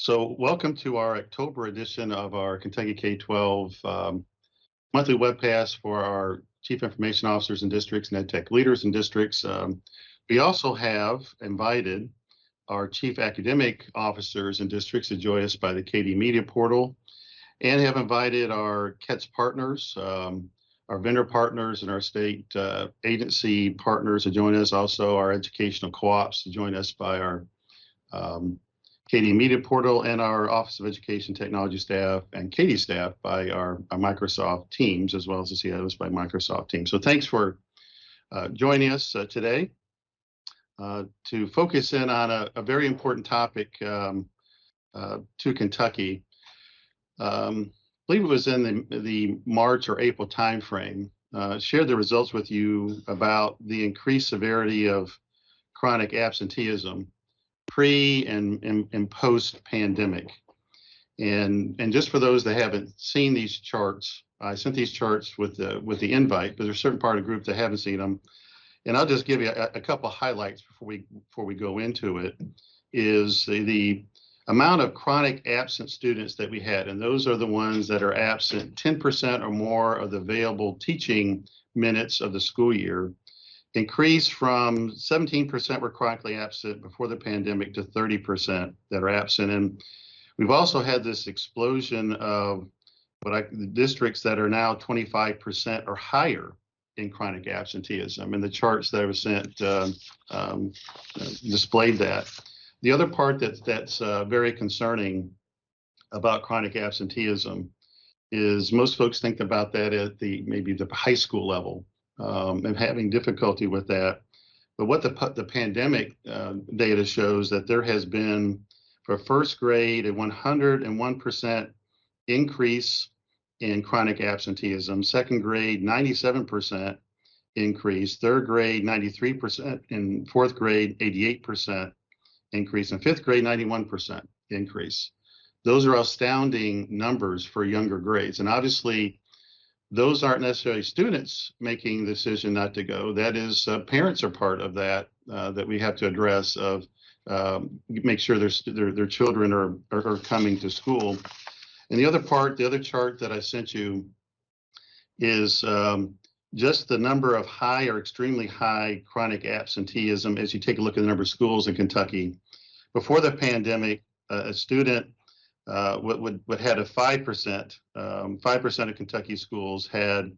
So welcome to our October edition of our Kentucky K-12 monthly webcast for our Chief Information Officers in districts and EdTech leaders in districts. We also have invited our Chief Academic Officers in districts to join us by the KD Media Portal, and have invited our KETS partners, our vendor partners and our state agency partners to join us, also our educational co-ops to join us by our KD Media Portal, and our Office of Education Technology staff and KD staff by our Microsoft Teams, as well as the CIOs by Microsoft Teams. So thanks for joining us today to focus in on a very important topic to Kentucky. I believe it was in the March or April timeframe, shared the results with you about the increased severity of chronic absenteeism pre and post pandemic. And just for those that haven't seen these charts, I sent these charts with the invite, but there's a certain part of the group that haven't seen them. And I'll just give you a couple highlights before we go into it. Is the amount of chronic absent students that we had, and those are the ones that are absent 10% or more of the available teaching minutes of the school year, increased from 17% were chronically absent before the pandemic to 30% that are absent. And we've also had this explosion of the districts that are now 25% or higher in chronic absenteeism. And the charts that I was sent displayed that. The other part that's very concerning about chronic absenteeism is most folks think about that at maybe the high school level. And having difficulty with that. But what the pandemic data shows that there has been, for first grade, a 101% increase in chronic absenteeism, second grade, 97% increase, third grade, 93%, in fourth grade, 88% increase, and fifth grade, 91% increase. Those are astounding numbers for younger grades. And obviously, those aren't necessarily students making the decision not to go. That is, parents are part of that, that we have to address, of make sure their children are coming to school. And the other chart that I sent you is just the number of high or extremely high chronic absenteeism as you take a look at the number of schools in Kentucky. Before the pandemic, a student would had a 5%. 5% of Kentucky schools had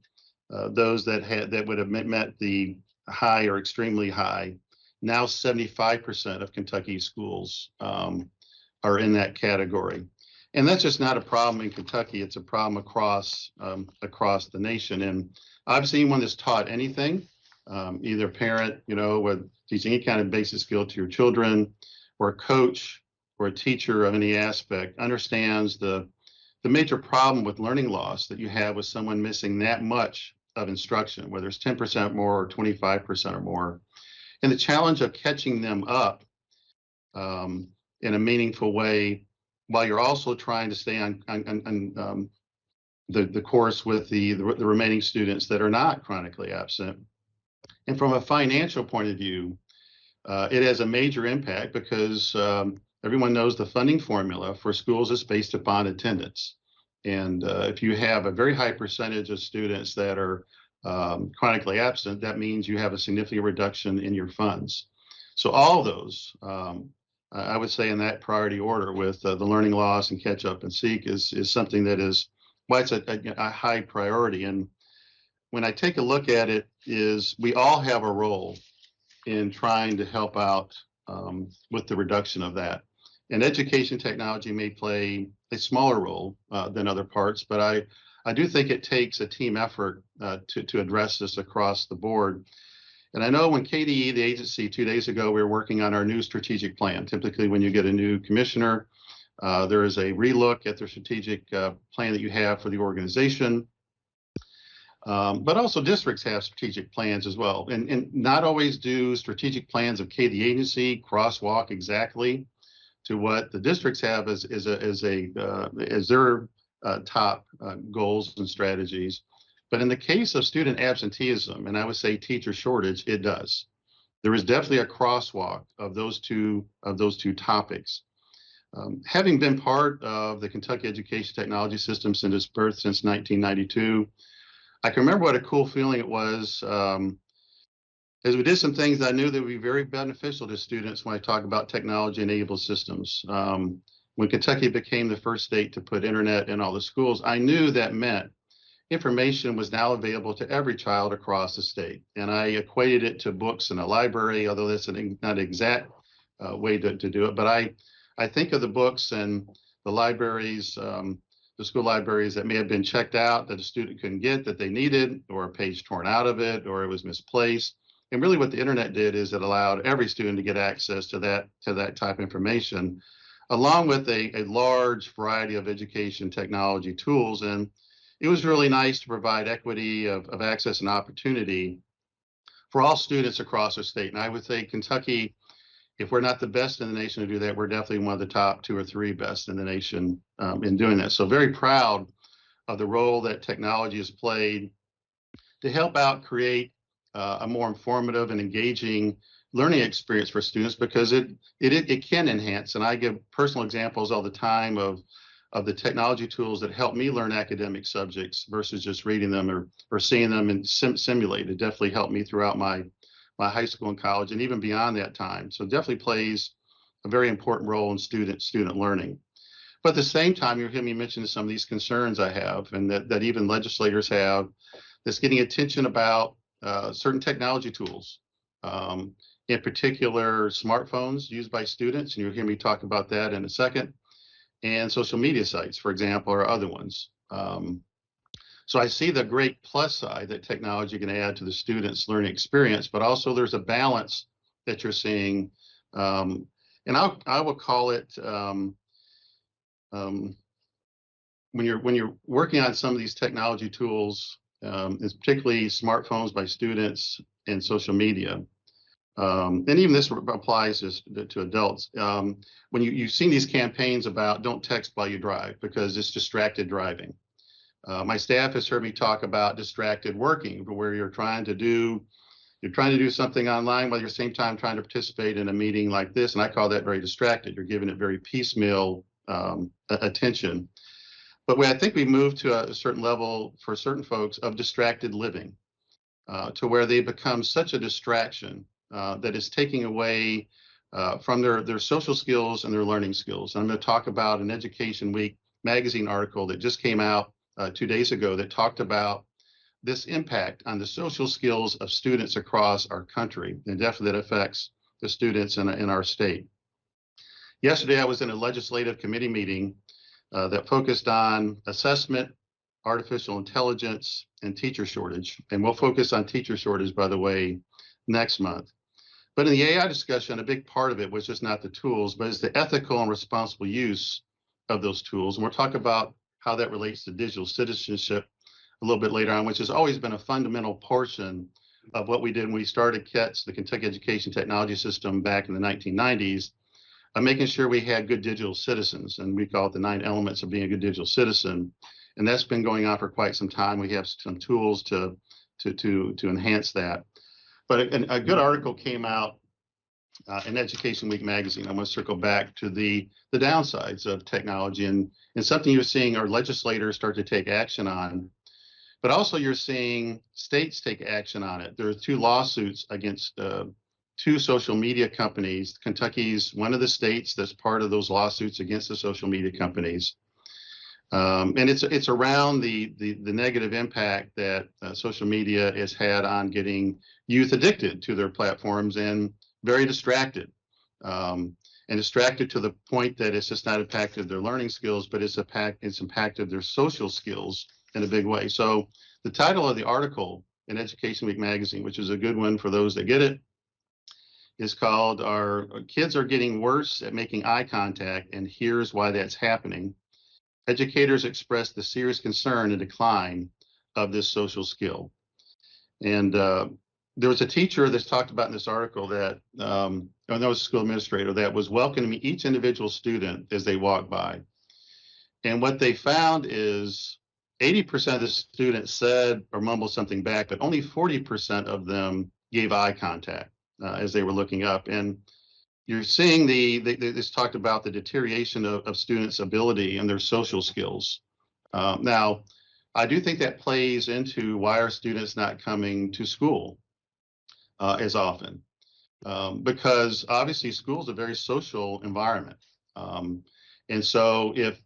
those that would have met the high or extremely high. Now 75% of Kentucky schools are in that category, and that's just not a problem in Kentucky. It's a problem across the nation. And obviously, anyone that's taught anything, either a parent, with teaching any kind of basic skill to your children, or a coach, or a teacher of any aspect, understands the major problem with learning loss that you have with someone missing that much of instruction, whether it's 10% more or 25% or more, and the challenge of catching them up in a meaningful way while you're also trying to stay on the course with the remaining students that are not chronically absent. And from a financial point of view, it has a major impact because everyone knows the funding formula for schools is based upon attendance. And if you have a very high percentage of students that are chronically absent, that means you have a significant reduction in your funds. So all of those, I would say in that priority order, with the learning loss and catch up and seek, is something that is why it's a high priority. And when I take a look at it, is we all have a role in trying to help out with the reduction of that. And education technology may play a smaller role than other parts, but I do think it takes a team effort to address this across the board. And I know when KDE, the agency, 2 days ago, we were working on our new strategic plan. Typically, when you get a new commissioner, there is a relook at the strategic plan that you have for the organization. But also districts have strategic plans as well. And not always do strategic plans of KD agency crosswalk exactly to what the districts have as their top goals and strategies. But in the case of student absenteeism, and I would say teacher shortage, it does. There is definitely a crosswalk of those two topics. Having been part of the Kentucky education technology system since its birth since 1992, I can remember what a cool feeling it was as we did some things that I knew that would be very beneficial to students when I talk about technology-enabled systems. When Kentucky became the first state to put internet in all the schools, I knew that meant information was now available to every child across the state. And I equated it to books in a library, although that's not an exact way to do it. But I think of the books and the libraries, the school libraries that may have been checked out that a student couldn't get that they needed, or a page torn out of it, or it was misplaced. And really what the internet did is it allowed every student to get access to that type of information, along with a large variety of education technology tools. And it was really nice to provide equity of access and opportunity for all students across our state. And I would say Kentucky, if we're not the best in the nation to do that, we're definitely one of the top 2 or 3 best in the nation in doing that. So very proud of the role that technology has played to help out create a more informative and engaging learning experience for students, because it can enhance. And I give personal examples all the time of the technology tools that help me learn academic subjects versus just reading them or seeing them and simulate. It definitely helped me throughout my high school and college and even beyond that time. So it definitely plays a very important role in student learning. But at the same time, you're hearing me mention some of these concerns I have, and that even legislators have, that's getting attention about certain technology tools, in particular smartphones used by students, and you'll hear me talk about that in a second, and social media sites, for example, or other ones. So I see the great plus side that technology can add to the students' learning experience, but also there's a balance that you're seeing, and I will call it when you're working on some of these technology tools, it's particularly smartphones by students and social media. And even this applies to adults. When you've seen these campaigns about don't text while you drive because it's distracted driving. My staff has heard me talk about distracted working, where you're trying to do something online while you're at the same time trying to participate in a meeting like this. And I call that very distracted. You're giving it very piecemeal attention. But I think we moved to a certain level for certain folks of distracted living, to where they become such a distraction that is taking away from their social skills and their learning skills. And I'm going to talk about an Education Week magazine article that just came out 2 days ago that talked about this impact on the social skills of students across our country, and definitely that affects the students in our state. Yesterday, I was in a legislative committee meeting that focused on assessment, artificial intelligence, and teacher shortage. And we'll focus on teacher shortage, by the way, next month. But in the AI discussion, a big part of it was just not the tools, but it's the ethical and responsible use of those tools. And we'll talk about how that relates to digital citizenship a little bit later on, which has always been a fundamental portion of what we did when we started KETS, the Kentucky Education Technology System, back in the 1990s, making sure we had good digital citizens. And we call it the 9 elements of being a good digital citizen. And that's been going on for quite some time. We have some tools to enhance that. But a good article came out in Education Week magazine. I want to circle back to the downsides of technology and something you're seeing our legislators start to take action on. But also you're seeing states take action on it. There are 2 lawsuits against 2 social media companies. Kentucky's one of the states that's part of those lawsuits against the social media companies. And it's around the negative impact that social media has had on getting youth addicted to their platforms and very distracted. And distracted to the point that it's just not impacted their learning skills, but it's impacted their social skills in a big way. So the title of the article in Education Week magazine, which is a good one for those that get it, is called "Our Kids Are Getting Worse at Making Eye Contact, and Here's Why That's Happening. Educators express the serious concern and decline of this social skill." And there was a teacher that's talked about in this article that, that was a school administrator, that was welcoming each individual student as they walked by. And what they found is 80% of the students said or mumbled something back, but only 40% of them gave eye contact as they were looking up. And you're seeing this talked about the deterioration of students' ability and their social skills. Now, I do think that plays into why are students not coming to school as often, because obviously school is a very social environment. And so if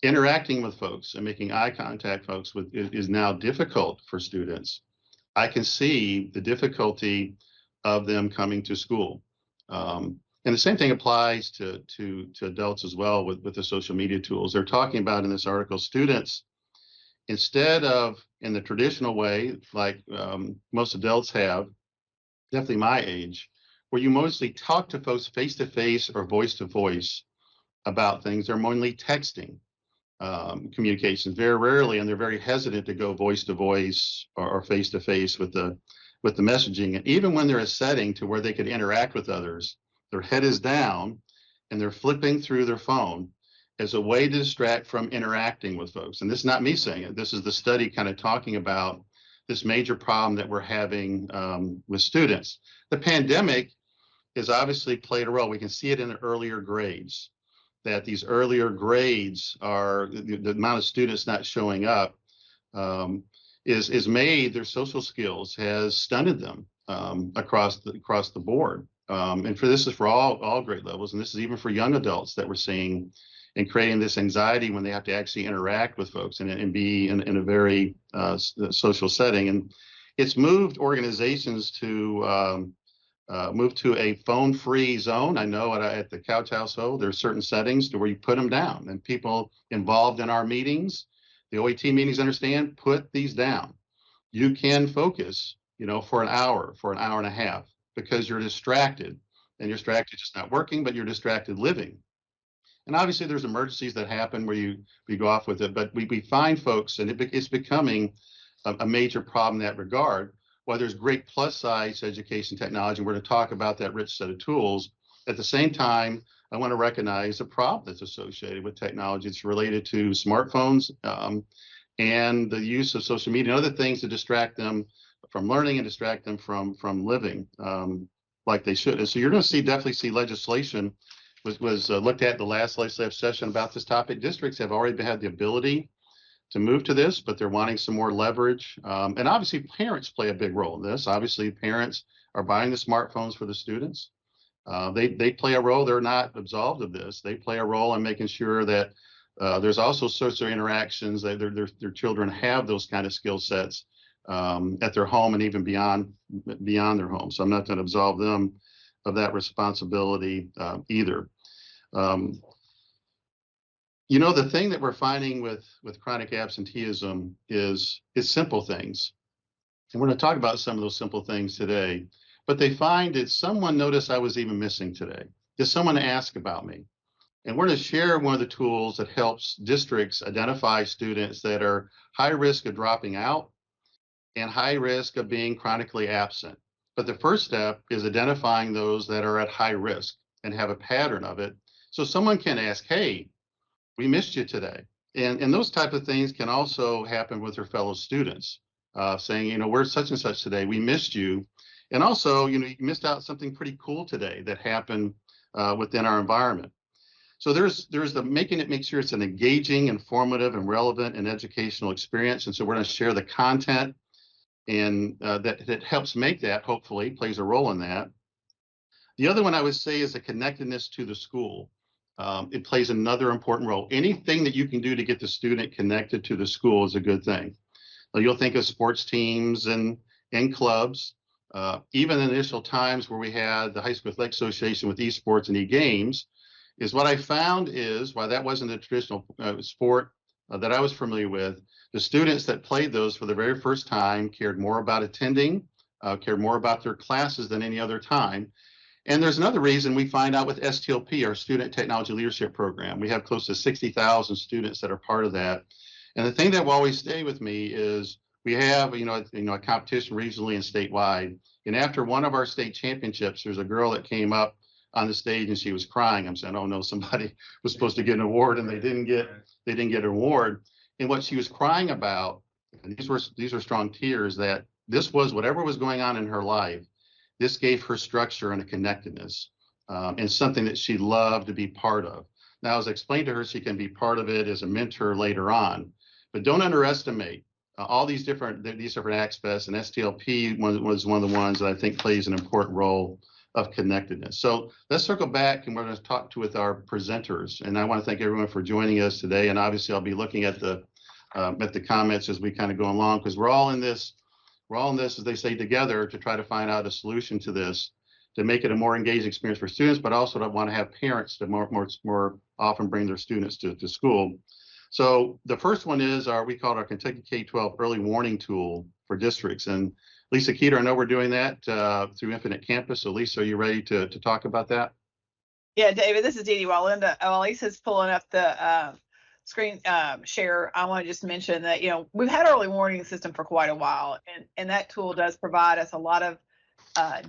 interacting with folks and making eye contact folks is now difficult for students, I can see the difficulty of them coming to school. And the same thing applies to adults as well with the social media tools. They're talking about in this article, students, instead of in the traditional way, like most adults have, definitely my age, where you mostly talk to folks face to face or voice to voice about things, they're mainly texting communications very rarely, and they're very hesitant to go voice to voice or face to face with the messaging. And even when they're a setting to where they could interact with others, their head is down and they're flipping through their phone as a way to distract from interacting with folks. And this is not me saying it. This is the study kind of talking about this major problem that we're having with students. The pandemic has obviously played a role. We can see it in the earlier grades, that these earlier grades are the amount of students not showing up is made their social skills has stunted them across the board. And this is for all grade levels, and this is even for young adults that we're seeing and creating this anxiety when they have to actually interact with folks and be in a very social setting. And it's moved organizations to move to a phone-free zone. I know at the Couch Household, there are certain settings to where you put them down, and people involved in our meetings, the OET meetings, understand, put these down. You can focus, for an hour and a half, because you're distracted, and you're distracted just not working, but you're distracted living. And obviously there's emergencies that happen where you go off with it, but we find folks, and it's becoming a major problem in that regard. While there's great plus size education technology, and we're going to talk about that rich set of tools, at the same time, I want to recognize the problem that's associated with technology. It's related to smartphones and the use of social media and other things to distract them from learning and distract them from living like they should. And so you're going to definitely see legislation was looked at the last legislative session about this topic. Districts have already had the ability to move to this, but they're wanting some more leverage. And obviously parents play a big role in this. Obviously parents are buying the smartphones for the students. They play a role. They're not absolved of this. They play a role in making sure that there's also social interactions that their children have those kind of skill sets at their home and even beyond their home. So I'm not going to absolve them of that responsibility either. The thing that we're finding with chronic absenteeism is simple things. And we're going to talk about some of those simple things today. But they find, did someone notice I was even missing today? Did someone ask about me? And we're going to share one of the tools that helps districts identify students that are high risk of dropping out and high risk of being chronically absent. But the first step is identifying those that are at high risk and have a pattern of it. So someone can ask, hey, we missed you today. And those type of things can also happen with their fellow students, saying, we're such and such today, we missed you. And also, you missed out something pretty cool today that happened within our environment. So there's the make sure it's an engaging, informative, and relevant and educational experience. And so we're going to share the content and that helps make that, hopefully, plays a role in that. The other one I would say is the connectedness to the school. It plays another important role. Anything that you can do to get the student connected to the school is a good thing. You'll think of sports teams and clubs. Even in the initial times where we had the High School Athletic Association with esports and e-games, is what I found is, while that wasn't a traditional sport that I was familiar with, the students that played those for the very first time cared more about attending, cared more about their classes than any other time. And there's another reason we find out with STLP, our Student Technology Leadership Program. We have close to 60,000 students that are part of that. And the thing that will always stay with me is we have, a competition regionally and statewide. And after one of our state championships, there's a girl that came up on the stage and she was crying. I'm saying, oh no, somebody was supposed to get an award and they didn't get an award. And what she was crying about, and these are strong tears, that this was whatever was going on in her life. This gave her structure and a connectedness. and something that she loved to be part of. Now, as I explained to her, she can be part of it as a mentor later on, but don't underestimate all these different aspects. And STLP was one of the ones that I think plays an important role of connectedness. So let's circle back, and we're going to talk with our presenters. And I want to thank everyone for joining us today. And obviously, I'll be looking at the comments as we kind of go along, because we're all in this, as they say, together to try to find out a solution to this, to make it a more engaging experience for students, but also to want to have parents to more often bring their students to school. So the first one is we call it our Kentucky K-12 early warning tool for districts. And Lisa Keeter, I know we're doing that through Infinite Campus. So Lisa, are you ready to talk about that? Yeah, David, this is Dee Dee Walinda. While Lisa's pulling up the screen share, I want to just mention that, we've had early warning system for quite a while, and that tool does provide us a lot of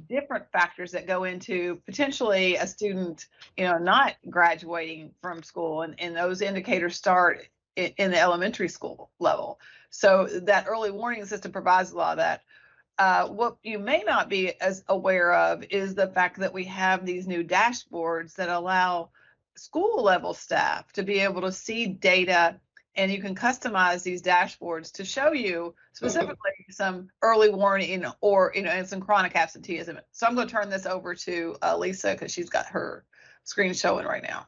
different factors that go into potentially a student, not graduating from school, and those indicators start in the elementary school level. So that early warning system provides a lot of that. What you may not be as aware of is the fact that we have these new dashboards that allow school level staff to be able to see data, and you can customize these dashboards to show you specifically some early warning or, and some chronic absenteeism. So I'm going to turn this over to Lisa, because she's got her screen showing right now.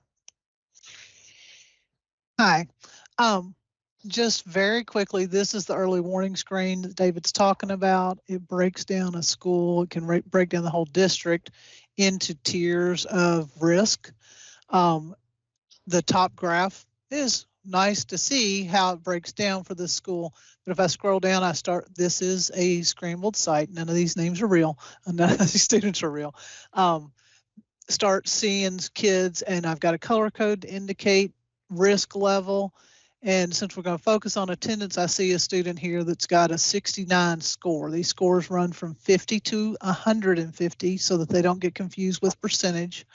Hi. Just very quickly, this is the early warning screen that David's talking about. It breaks down a school. It can break down the whole district into tiers of risk. The top graph is nice to see how it breaks down for this school. But if I scroll down, this is a scrambled site. None of these names are real. None of these students are real. Start seeing kids, and I've got a color code to indicate risk level. And since we're going to focus on attendance, I see a student here that's got a 69 score. These scores run from 50 to 150 so that they don't get confused with percentage.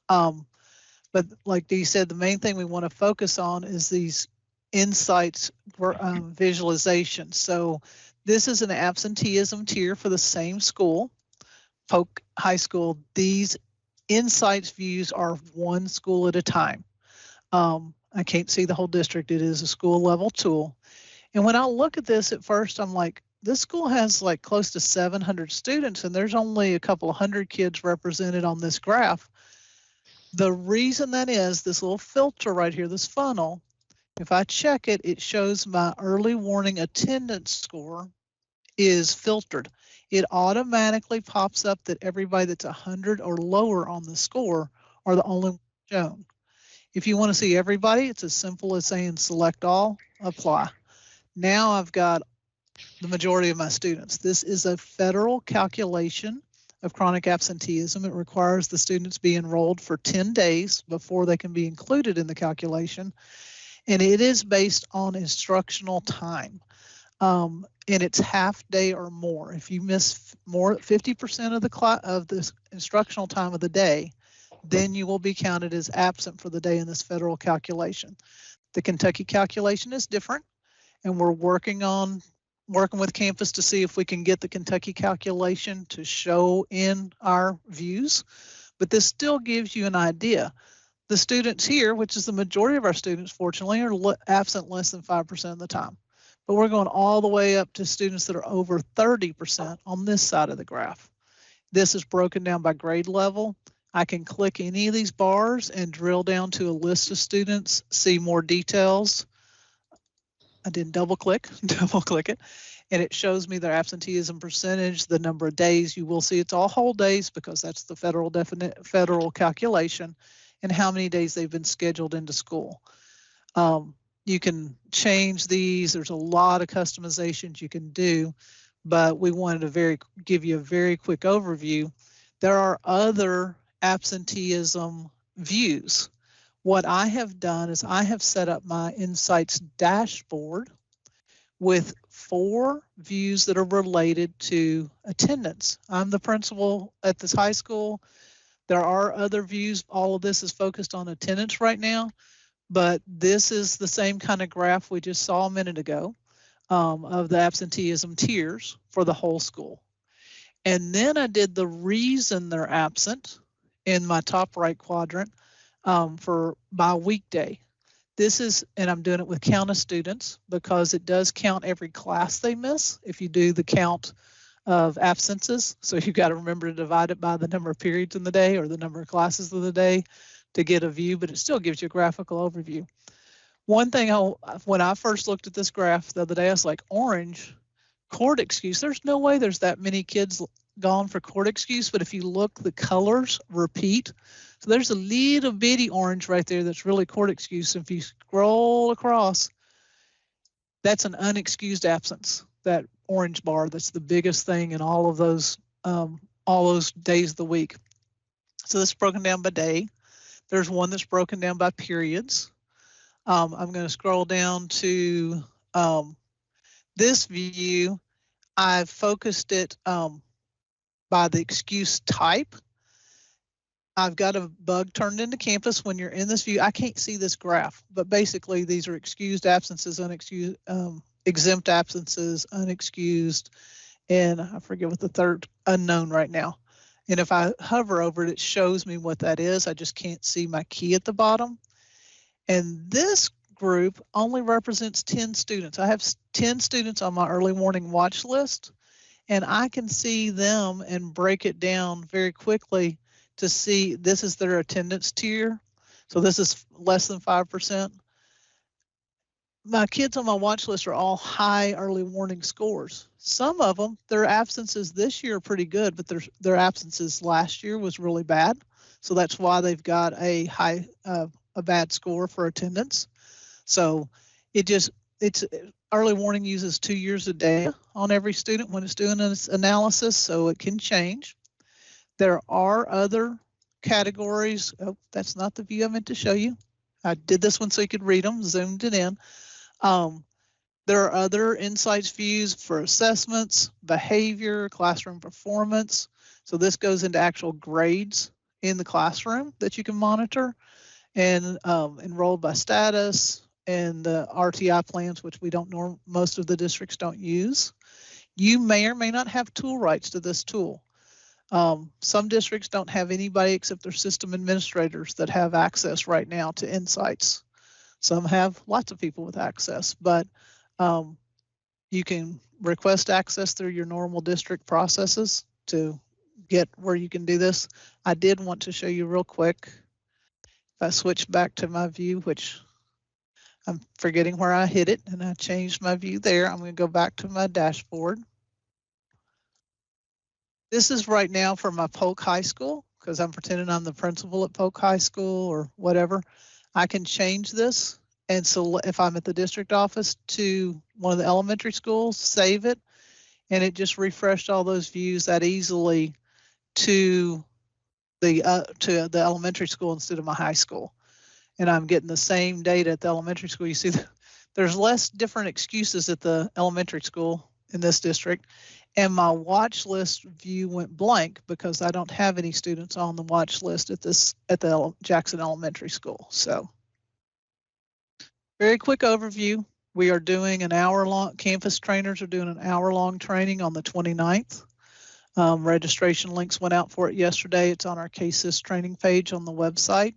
But like Dee said, the main thing we want to focus on is these insights visualization. So this is an absenteeism tier for the same school, Polk High School. These insights views are one school at a time. I can't see the whole district. It is a school level tool. And when I look at this at first, I'm like, this school has like close to 700 students, and there's only a couple of hundred kids represented on this graph. The reason that is, this little filter right here, this funnel, if I check it, it shows my early warning attendance score is filtered. It automatically pops up that everybody that's 100 or lower on the score are the only ones shown. If you want to see everybody, it's as simple as saying select all, apply. Now I've got the majority of my students. This is a federal calculation of chronic absenteeism. It requires the students be enrolled for 10 days before they can be included in the calculation. And it is based on instructional time. And it's half day or more. If you miss 50% of the instructional time of the day, then you will be counted as absent for the day in this federal calculation. The Kentucky calculation is different, and we're working with campus to see if we can get the Kentucky calculation to show in our views, but this still gives you an idea. The students here, which is the majority of our students, fortunately, are absent less than 5% of the time, but we're going all the way up to students that are over 30% on this side of the graph. This is broken down by grade level. I can click any of these bars and drill down to a list of students, see more details. I didn't double click it, and it shows me their absenteeism percentage, the number of days. You will see it's all whole days because that's the federal calculation, and how many days they've been scheduled into school. You can change these. There's a lot of customizations you can do, but we wanted to give you a very quick overview. There are other absenteeism views. What I have done is I have set up my Insights dashboard with 4 views that are related to attendance. I'm the principal at this high school. There are other views. All of this is focused on attendance right now, but this is the same kind of graph we just saw a minute ago of the absenteeism tiers for the whole school. And then I did the reason they're absent, in my top right quadrant for by weekday. This is, and I'm doing it with count of students because it does count every class they miss if you do the count of absences. So you've got to remember to divide it by the number of periods in the day or the number of classes of the day to get a view, but it still gives you a graphical overview. One thing, when I first looked at this graph the other day, I was like, orange, court excuse. There's no way there's that many kids gone for court excuse, but if you look, the colors repeat. So there's a little bitty orange right there that's really court excuse. If you scroll across, that's an unexcused absence, that orange bar. That's the biggest thing in all those days of the week. So this is broken down by day. There's one that's broken down by periods. I'm going to scroll down to this view. I've focused it by the excuse type. I've got a bug turned into campus. When you're in this view, I can't see this graph, but basically these are excused absences, unexcused, exempt absences, unexcused, and I forget what the third, unknown right now. And if I hover over it, it shows me what that is. I just can't see my key at the bottom. And this group only represents 10 students. I have 10 students on my early warning watch list, and I can see them and break it down very quickly to see this is their attendance tier. So this is less than 5%. My kids on my watch list are all high early warning scores. Some of them, their absences this year are pretty good, but their absences last year was really bad. So that's why they've got a bad score for attendance. So it's early warning uses 2 years of data on every student when it's doing its analysis, so it can change. There are other categories. Oh, that's not the view I meant to show you. I did this one so you could read them, zoomed it in. There are other insights views for assessments, behavior, classroom performance. So this goes into actual grades in the classroom that you can monitor, and enrolled by status, and the RTI plans, which we don't know, most of the districts don't use. You may or may not have tool rights to this tool. Some districts don't have anybody except their system administrators that have access right now to insights. Some have lots of people with access, but you can request access through your normal district processes to get where you can do this. I did want to show you real quick. If I switch back to my view, which I'm forgetting where I hit it, and I changed my view there. I'm going to go back to my dashboard. This is right now for my Polk High School, because I'm pretending I'm the principal at Polk High School or whatever. I can change this, and so if I'm at the district office to one of the elementary schools, save it, and it just refreshed all those views that easily to the elementary school instead of my high school. And I'm getting the same data at the elementary school. You see, there's less different excuses at the elementary school in this district. And my watch list view went blank because I don't have any students on the watch list at the Jackson Elementary School. So very quick overview. We are doing an hour-long, campus trainers are doing an hour-long training on the 29th. Registration links went out for it yesterday. It's on our CASIS training page on the website.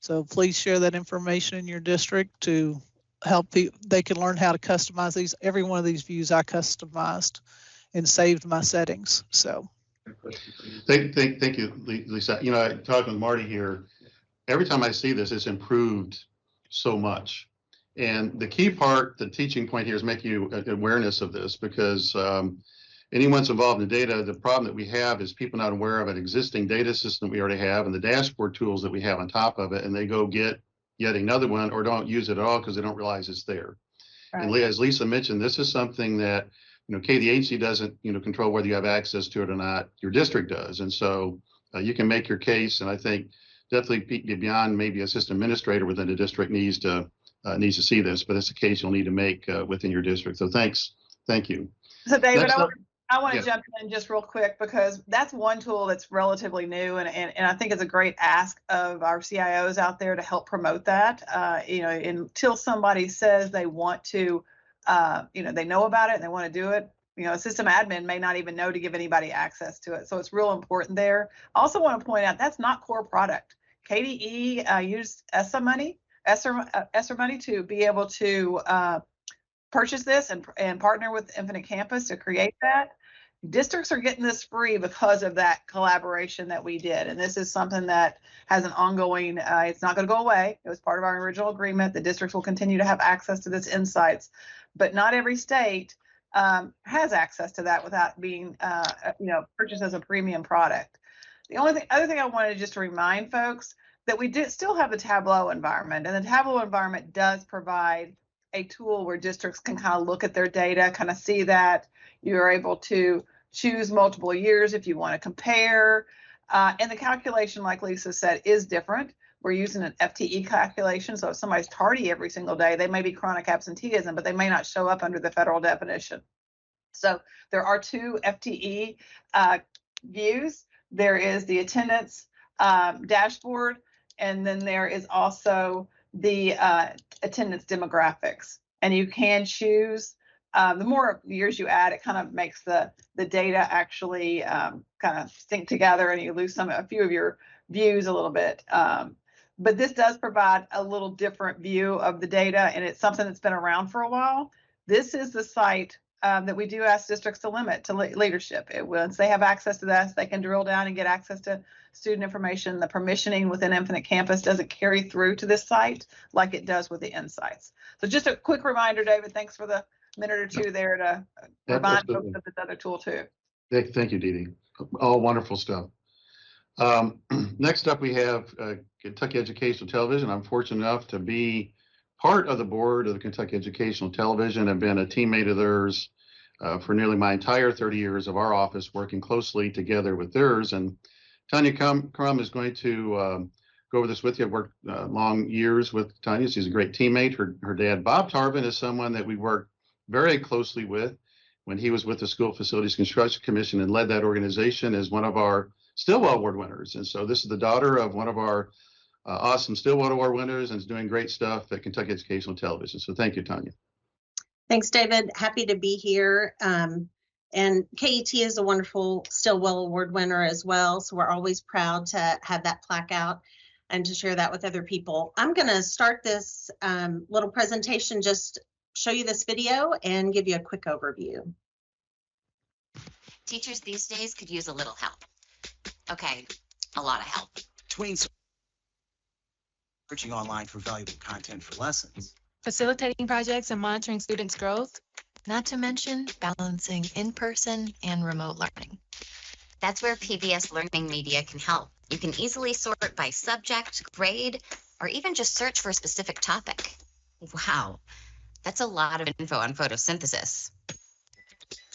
So please share that information in your district to help people. They can learn how to customize these. Every one of these views I customized and saved my settings. So thank you, Lisa. You know, talking with Marty here, every time I see this, it's improved so much. And the key part, the teaching point here is making you awareness of this, because anyone's involved in data, the problem that we have is people not aware of an existing data system we already have and the dashboard tools that we have on top of it, and they go get yet another one or don't use it at all because they don't realize it's there. Right. And as Lisa mentioned, this is something that, you know, the agency doesn't, you know, control whether you have access to it or not. Your district does, and so you can make your case. And I think definitely beyond maybe a system administrator within the district needs to see this, but it's a case you'll need to make within your district. So thank you. So David, I want to jump in just real quick, because that's one tool that's relatively new, and I think it's a great ask of our CIOs out there to help promote that. You know, until somebody says they want to, you know, they know about it and they want to do it, a system admin may not even know to give anybody access to it. So it's real important there. I also want to point out that's not core product. KDE used ESSER money to be able to purchase this and partner with Infinite Campus to create that. Districts are getting this free because of that collaboration that we did. And this is something that has an ongoing, it's not going to go away. It was part of our original agreement. The districts will continue to have access to this insights, but not every state has access to that without being, purchased as a premium product. The other thing I wanted just to remind folks that we still have the Tableau environment, and the Tableau environment does provide a tool where districts can kind of look at their data, kind of see that you're able to choose multiple years if you want to compare. And the calculation, like Lisa said, is different. We're using an FTE calculation. So if somebody's tardy every single day, they may be chronic absenteeism, but they may not show up under the federal definition. So there are two FTE views. There is the attendance dashboard, and then there is also the attendance demographics. And you can choose, the more years you add, it kind of makes the data actually kind of sync together, and you lose a few of your views a little bit. But this does provide a little different view of the data, and it's something that's been around for a while. This is the site that we do ask districts to limit to leadership. Once they have access to this, they can drill down and get access to student information. The permissioning within Infinite Campus doesn't carry through to this site like it does with the insights. So just a quick reminder, David, thanks for the minute or two there to remind folks of this other tool too. Thank you, Dee Dee. All wonderful stuff. Next up, we have Kentucky Educational Television. I'm fortunate enough to be part of the board of the Kentucky Educational Television. I've been a teammate of theirs for nearly my entire 30 years of our office, working closely together with theirs. And Tanya Crum is going to go over this with you. I've worked long years with Tanya. She's a great teammate. Her dad, Bob Tarvin, is someone that we worked very closely with when he was with the School Facilities Construction Commission and led that organization as one of our Stillwell Award winners. And so this is the daughter of one of our awesome Stillwell Award winners, and is doing great stuff at Kentucky Educational Television. So thank you, Tanya. Thanks, David. Happy to be here. And KET is a wonderful Stillwell Award winner as well. So we're always proud to have that plaque out and to share that with other people. I'm going to start this little presentation, just show you this video and give you a quick overview. Teachers these days could use a little help. Okay, a lot of help. Tweens searching online for valuable content for lessons. Facilitating projects and monitoring students' growth. Not to mention balancing in-person and remote learning. That's where PBS Learning Media can help. You can easily sort by subject, grade, or even just search for a specific topic. Wow, that's a lot of info on photosynthesis.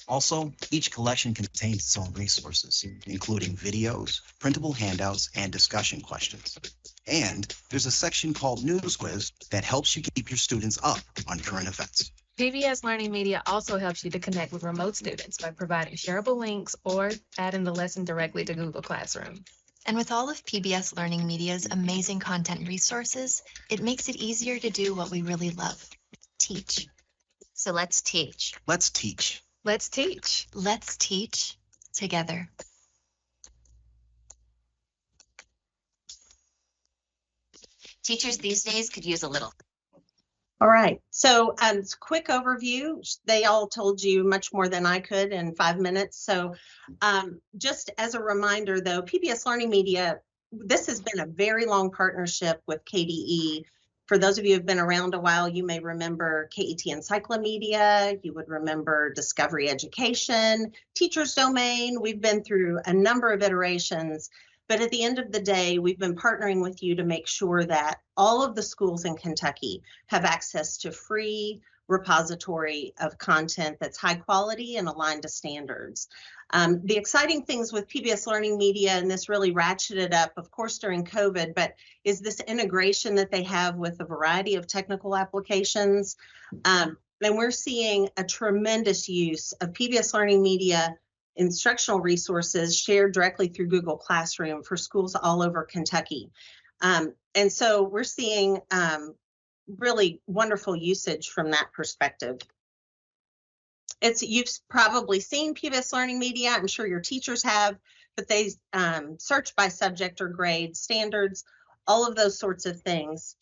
Also, each collection contains its own resources, including videos, printable handouts, and discussion questions. And there's a section called News Quiz that helps you keep your students up on current events. PBS Learning Media also helps you to connect with remote students by providing shareable links or adding the lesson directly to Google Classroom. And with all of PBS Learning Media's amazing content resources, it makes it easier to do what we really love, teach. So let's teach. Let's teach. Let's teach. Let's teach together. Teachers these days could use a little. All right, so quick overview. They all told you much more than I could in 5 minutes. So just as a reminder, though, PBS Learning Media, this has been a very long partnership with KDE. For those of you who have been around a while, you may remember KET Encyclomedia, you would remember Discovery Education, Teacher's Domain. We've been through a number of iterations, but at the end of the day, we've been partnering with you to make sure that all of the schools in Kentucky have access to free repository of content that's high quality and aligned to standards. The exciting things with PBS Learning Media, and this really ratcheted up, of course, during COVID, but is this integration that they have with a variety of technical applications. And we're seeing a tremendous use of PBS Learning Media instructional resources shared directly through Google Classroom for schools all over Kentucky. And so we're seeing really wonderful usage from that perspective. you've probably seen PBS Learning Media. I'm sure your teachers have, but they search by subject or grade, standards, all of those sorts of things.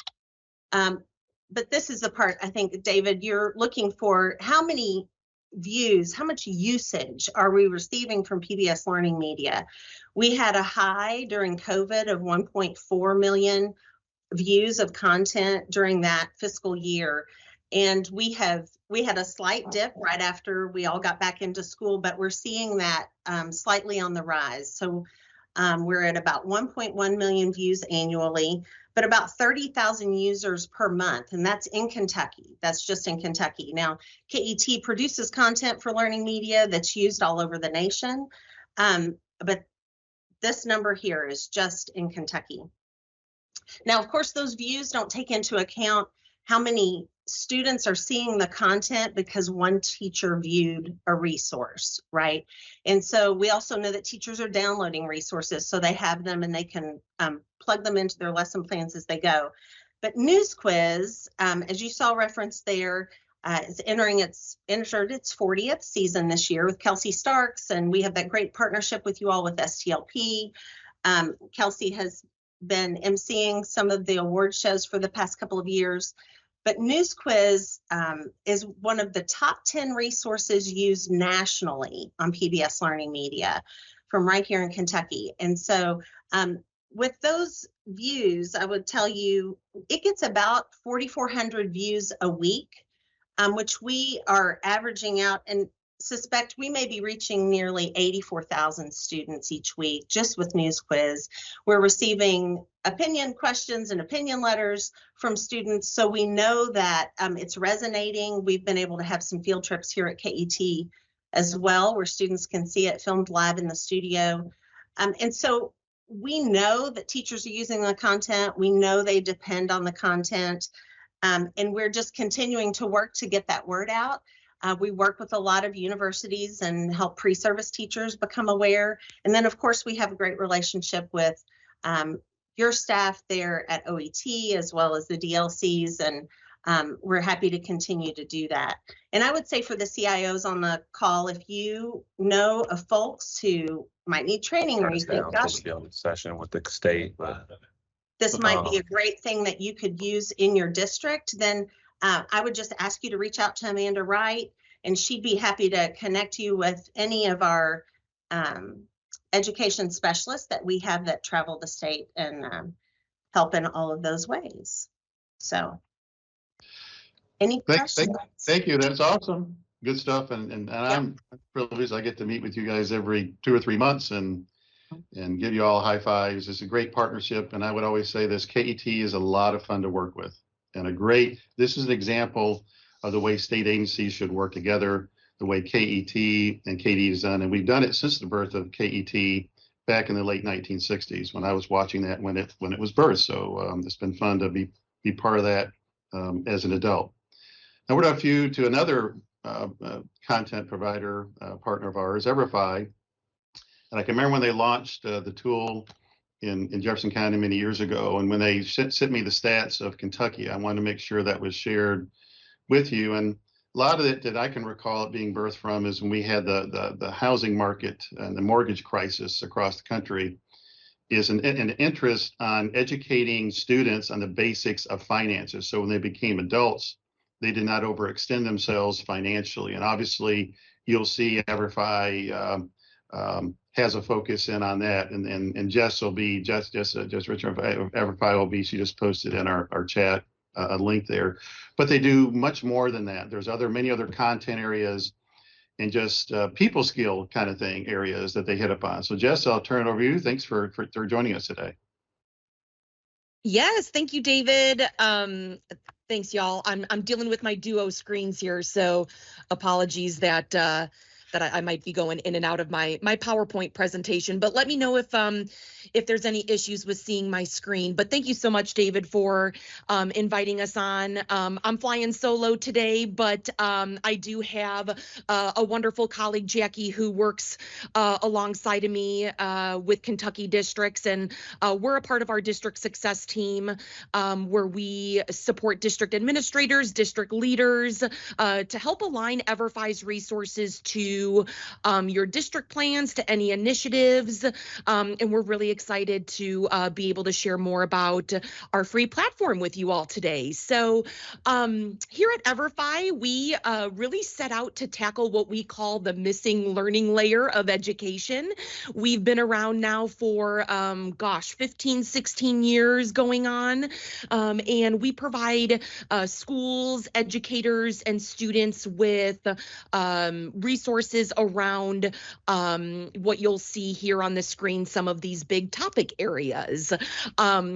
But this is the part I think, David, you're looking for: how many views, how much usage are we receiving from PBS Learning Media? We had a high during COVID of 1.4 million views of content during that fiscal year. And we had a slight dip right after we all got back into school, but we're seeing that slightly on the rise. So we're at about 1.1 million views annually, but about 30,000 users per month. And that's in Kentucky. That's just in Kentucky. Now, KET produces content for learning media that's used all over the nation. But this number here is just in Kentucky. Now, of course, those views don't take into account how many students are seeing the content because one teacher viewed a resource, right? And so we also know that teachers are downloading resources, so they have them and they can plug them into their lesson plans as they go. But News Quiz, as you saw referenced there, is entered its 40th season this year with Kelsey Starks, and we have that great partnership with you all with STLP. Kelsey has been emceeing some of the award shows for the past couple of years. But News Quiz is one of the top 10 resources used nationally on PBS Learning Media from right here in Kentucky. And so with those views, I would tell you it gets about 4,400 views a week, which we are averaging out, and suspect we may be reaching nearly 84,000 students each week just with News Quiz. We're receiving opinion questions and opinion letters from students, so we know that it's resonating. We've been able to have some field trips here at KET as well, where students can see it filmed live in the studio. And so we know that teachers are using the content. We know they depend on the content, and we're just continuing to work to get that word out. We work with a lot of universities and help pre-service teachers become aware. And then, of course, we have a great relationship with your staff there at OET as well as the DLCs, and we're happy to continue to do that. And I would say for the CIOs on the call, if you know of folks who might need training or you think, gosh, be on the session with the state, but this might be a great thing that you could use in your district, then I would just ask you to reach out to Amanda Wright, and she'd be happy to connect you with any of our education specialists that we have that travel the state and help in all of those ways. So any questions? Thank you. That's awesome. Good stuff. And I'm privileged I get to meet with you guys every 2 or 3 months and give you all high fives. It's a great partnership. And I would always say this: KET is a lot of fun to work with, and this is an example of the way state agencies should work together, the way KET and KD has done. And we've done it since the birth of KET back in the late 1960s when I was watching that when it was birthed. So it's been fun to be part of that as an adult. Now we're going to another content provider partner of ours, Everify. And I can remember when they launched the tool in Jefferson County many years ago, and when they sent me the stats of Kentucky, I wanted to make sure that was shared with you. And a lot of it that I can recall it being birthed from is when we had the housing market and the mortgage crisis across the country, is an interest on educating students on the basics of finances. So when they became adults, they did not overextend themselves financially. And obviously, you'll see Everify has a focus in on that. And Jess Richard Everify will be, she just posted in our chat a link there. But they do much more than that. There's many other content areas and just people skill kind of thing areas that they hit upon. So Jess, I'll turn it over to you. Thanks for joining us today. Yes, thank you, David. Thanks, y'all. I'm dealing with my duo screens here, so apologies that that I might be going in and out of my PowerPoint presentation, but let me know if there's any issues with seeing my screen. But thank you so much, David, for inviting us on. I'm flying solo today, but I do have a wonderful colleague, Jackie, who works alongside of me with Kentucky districts, and we're a part of our district success team where we support district administrators, district leaders to help align EverFi's resources to your district plans, to any initiatives, and we're really excited to be able to share more about our free platform with you all today. So here at EverFi, we really set out to tackle what we call the missing learning layer of education. We've been around now for, 15, 16 years going on, and we provide schools, educators, and students with resources around what you'll see here on the screen, some of these big topic areas.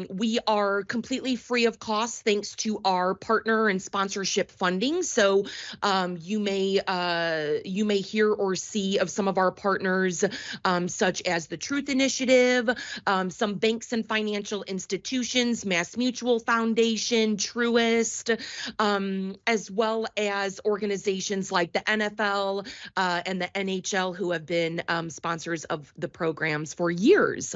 We are completely free of cost thanks to our partner and sponsorship funding. So you may hear or see of some of our partners, such as the Truth Initiative, some banks and financial institutions, Mass Mutual Foundation, Truist, as well as organizations like the NFL and the NHL, who have been sponsors of the programs for years.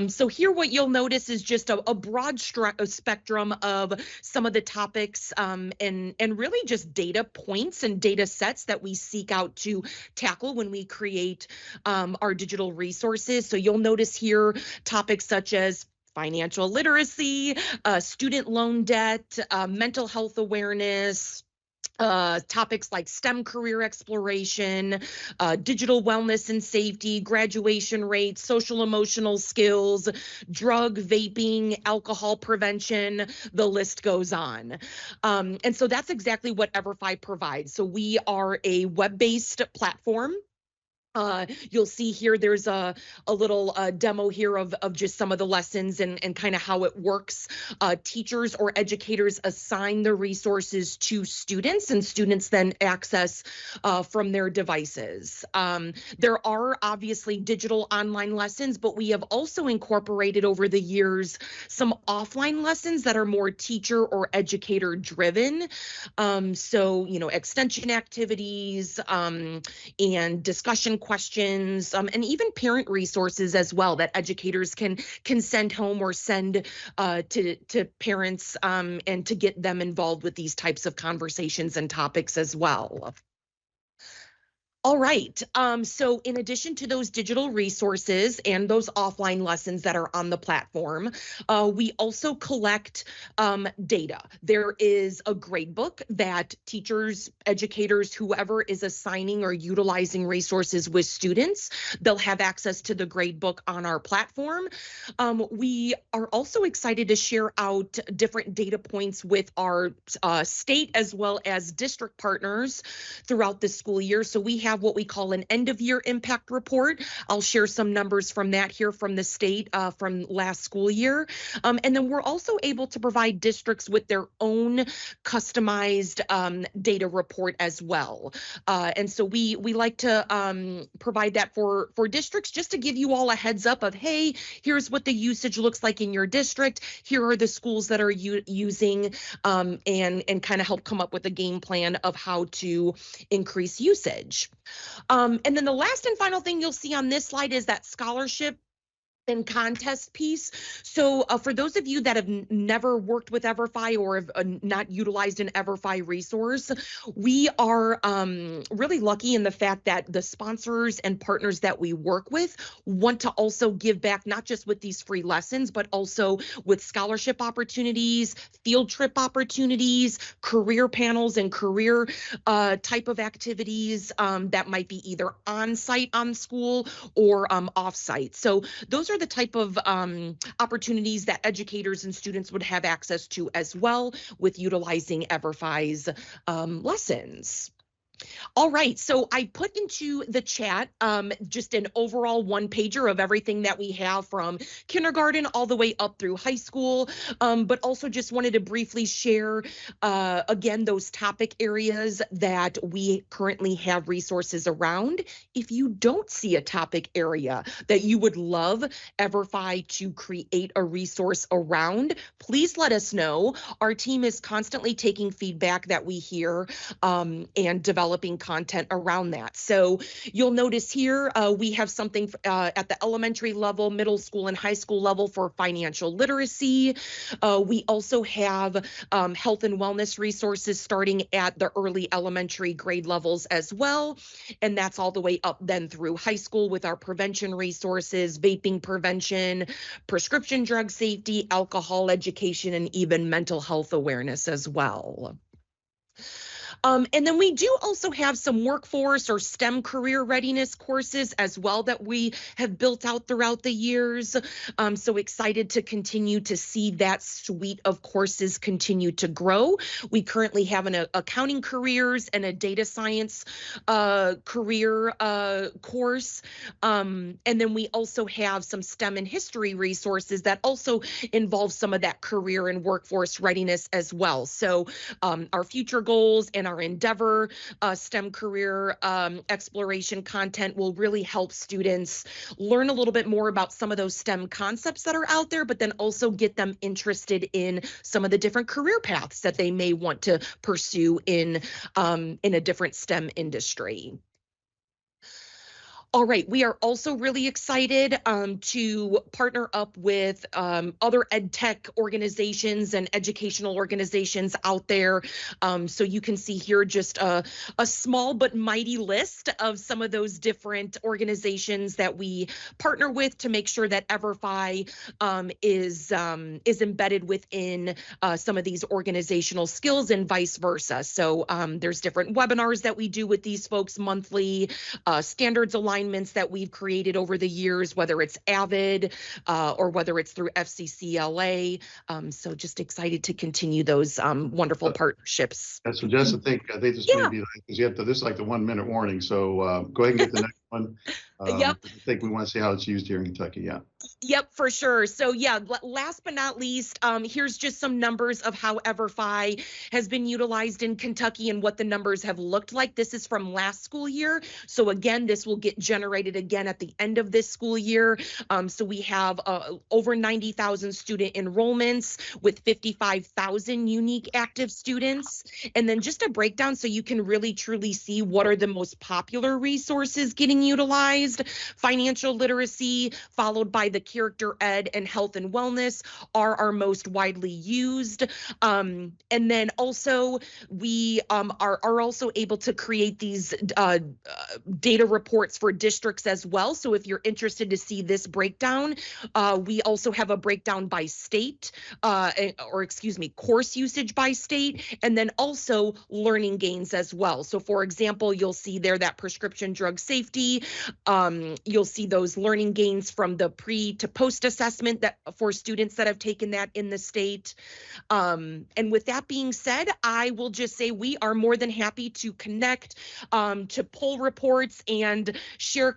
So here what you'll notice is just a broad spectrum of some of the topics and really just data points and data sets that we seek out to tackle when we create our digital resources. So you'll notice here topics such as financial literacy, student loan debt, mental health awareness, topics like STEM career exploration, digital wellness and safety, graduation rates, social emotional skills, drug, vaping, alcohol prevention, the list goes on. And so that's exactly what EverFi provides. So we are a web-based platform. You'll see here there's a little demo here of just some of the lessons and kind of how it works. Teachers or educators assign the resources to students, and students then access from their devices. There are obviously digital online lessons, but we have also incorporated over the years some offline lessons that are more teacher or educator driven. So, extension activities and discussion questions, and even parent resources as well that educators can send home or send to parents and to get them involved with these types of conversations and topics as well. All right, so in addition to those digital resources and those offline lessons that are on the platform, we also collect data. There is a gradebook that teachers, educators, whoever is assigning or utilizing resources with students, they'll have access to the gradebook on our platform. We are also excited to share out different data points with our state as well as district partners throughout the school year. So we have what we call an end of year impact report. I'll share some numbers from that here from the state from last school year. And then we're also able to provide districts with their own customized data report as well. And so we like to provide that for districts just to give you all a heads up of, hey, here's what the usage looks like in your district. Here are the schools that are using and kind of help come up with a game plan of how to increase usage. And then the last and final thing you'll see on this slide is that scholarship and contest piece. So for those of you that have never worked with EverFi or have not utilized an EverFi resource, we are really lucky in the fact that the sponsors and partners that we work with want to also give back, not just with these free lessons, but also with scholarship opportunities, field trip opportunities, career panels, and career type of activities that might be either on site on school or off site. So those are the type of opportunities that educators and students would have access to as well with utilizing EverFi's lessons. All right, so I put into the chat just an overall one pager of everything that we have from kindergarten all the way up through high school, but also just wanted to briefly share again those topic areas that we currently have resources around. If you don't see a topic area that you would love Everfi to create a resource around, please let us know. Our team is constantly taking feedback that we hear and developing content around that. So you'll notice here we have something at the elementary level, middle school, and high school level for financial literacy. We also have health and wellness resources starting at the early elementary grade levels as well. And that's all the way up then through high school with our prevention resources, vaping prevention, prescription drug safety, alcohol education, and even mental health awareness as well. And then we do also have some workforce or STEM career readiness courses as well that we have built out throughout the years. So excited to continue to see that suite of courses continue to grow. We currently have an accounting careers and a data science career course. And then we also have some STEM and history resources that also involve some of that career and workforce readiness as well. So our future goals and our Endeavor STEM career exploration content will really help students learn a little bit more about some of those STEM concepts that are out there, but then also get them interested in some of the different career paths that they may want to pursue in a different STEM industry. All right, we are also really excited to partner up with other EdTech organizations and educational organizations out there. So you can see here just a small but mighty list of some of those different organizations that we partner with to make sure that Everfi is embedded within some of these organizational skills and vice versa. So there's different webinars that we do with these folks monthly, standards alignments that we've created over the years, whether it's AVID or whether it's through FCCLA. So just excited to continue those wonderful partnerships. So Jess, I think this may be because you have to. This is like the 1 minute warning. So go ahead and get the next one. Yep. I think we want to see how it's used here in Kentucky. Yeah. Yep, for sure. So yeah, last but not least, here's just some numbers of how Everfi has been utilized in Kentucky and what the numbers have looked like. This is from last school year. So again, this will get generated again at the end of this school year. So we have over 90,000 student enrollments with 55,000 unique active students. And then just a breakdown so you can really truly see what are the most popular resources getting utilized. Financial literacy, followed by the character ed and health and wellness are our most widely used. And then also we are also able to create these data reports for districts as well. So if you're interested to see this breakdown, we also have a breakdown by state, or excuse me, course usage by state, and then also learning gains as well. So for example, you'll see there that prescription drug safety, you'll see those learning gains from the pre to post assessment that for students that have taken that in the state. And with that being said, I will just say we are more than happy to connect, to pull reports and share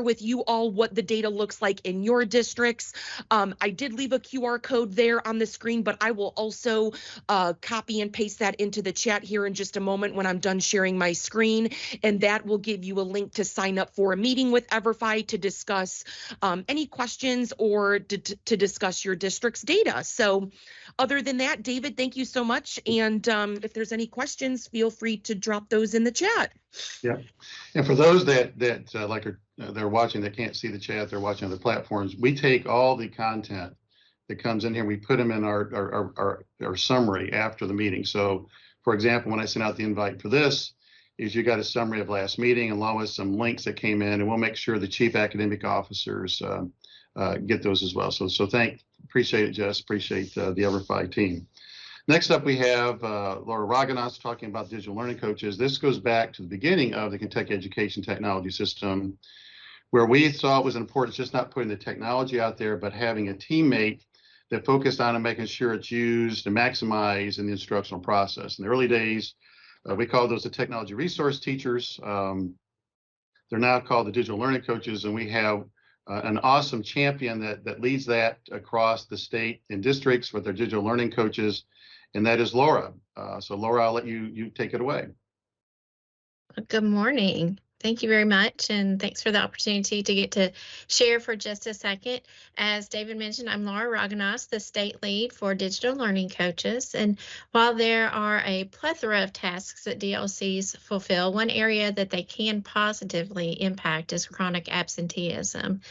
with you all what the data looks like in your districts. I did leave a QR code there on the screen, but I will also copy and paste that into the chat here in just a moment when I'm done sharing my screen. And that will give you a link to sign up for a meeting with Everfi to discuss any questions or to discuss your district's data. So other than that, David, thank you so much. And if there's any questions, feel free to drop those in the chat. Yeah. And for those that like they're watching, that can't see the chat, they're watching other platforms, we take all the content that comes in here, we put them in our summary after the meeting. So for example, when I sent out the invite for this, is you got a summary of last meeting along with some links that came in, and we'll make sure the chief academic officers get those as well. So appreciate it, Jess. Appreciate the Everfi team. Next up, we have Laura Raganos talking about digital learning coaches. This goes back to the beginning of the Kentucky Education Technology System, where we saw it was important just not putting the technology out there, but having a teammate that focused on and making sure it's used and maximized in the instructional process. In the early days, We call those the technology resource teachers. They're now called the digital learning coaches, and we have an awesome champion that leads that across the state and districts with their digital learning coaches, and that is Laura. So Laura, I'll let you take it away. Good morning. Thank you very much, and thanks for the opportunity to get to share for just a second. As David mentioned, I'm Laura Raganos, the state lead for digital learning coaches. And while there are a plethora of tasks that DLCs fulfill, one area that they can positively impact is chronic absenteeism.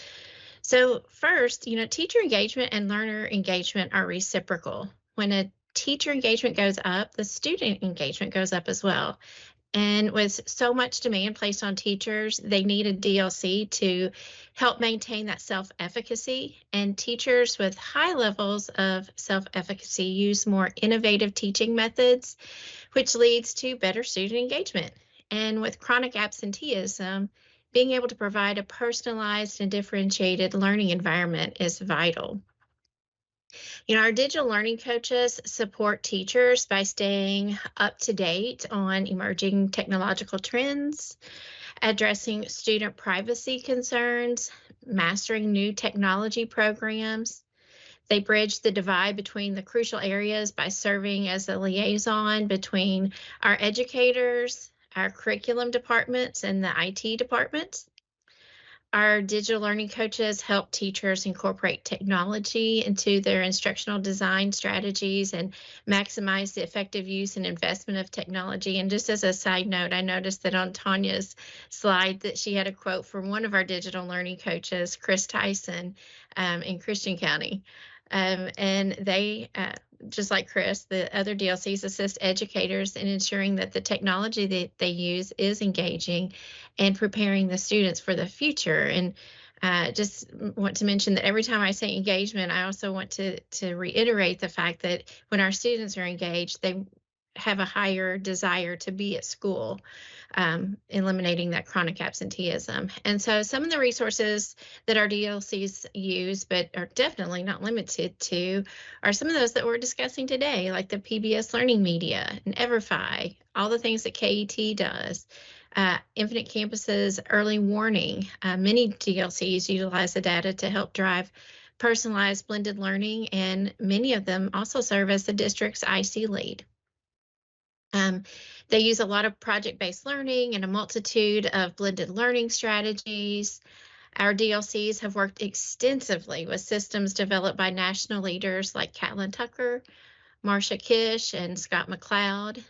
So first, teacher engagement and learner engagement are reciprocal. When a teacher engagement goes up, the student engagement goes up as well. And with so much demand placed on teachers, they need a DLC to help maintain that self-efficacy. And teachers with high levels of self-efficacy use more innovative teaching methods, which leads to better student engagement. And with chronic absenteeism, being able to provide a personalized and differentiated learning environment is vital. Our digital learning coaches support teachers by staying up to date on emerging technological trends, addressing student privacy concerns, mastering new technology programs. They bridge the divide between the crucial areas by serving as a liaison between our educators, our curriculum departments, and the IT departments. Our digital learning coaches help teachers incorporate technology into their instructional design strategies and maximize the effective use and investment of technology. And just as a side note, I noticed that on Tanya's slide that she had a quote from one of our digital learning coaches, Chris Tyson, in Christian County. And they, just like Chris, the other DLCs assist educators in ensuring that the technology that they use is engaging and preparing the students for the future. And just want to mention that every time I say engagement, I also want to reiterate the fact that when our students are engaged, they have a higher desire to be at school, eliminating that chronic absenteeism. And so some of the resources that our DLCs use, but are definitely not limited to, are some of those that we're discussing today, like the PBS Learning Media and EverFi, all the things that KET does. Infinite Campus's early warning. Many DLCs utilize the data to help drive personalized blended learning, and many of them also serve as the district's IC lead. They use a lot of project-based learning and a multitude of blended learning strategies. Our DLCs have worked extensively with systems developed by national leaders like Catlin Tucker, Marcia Kish, and Scott McLeod.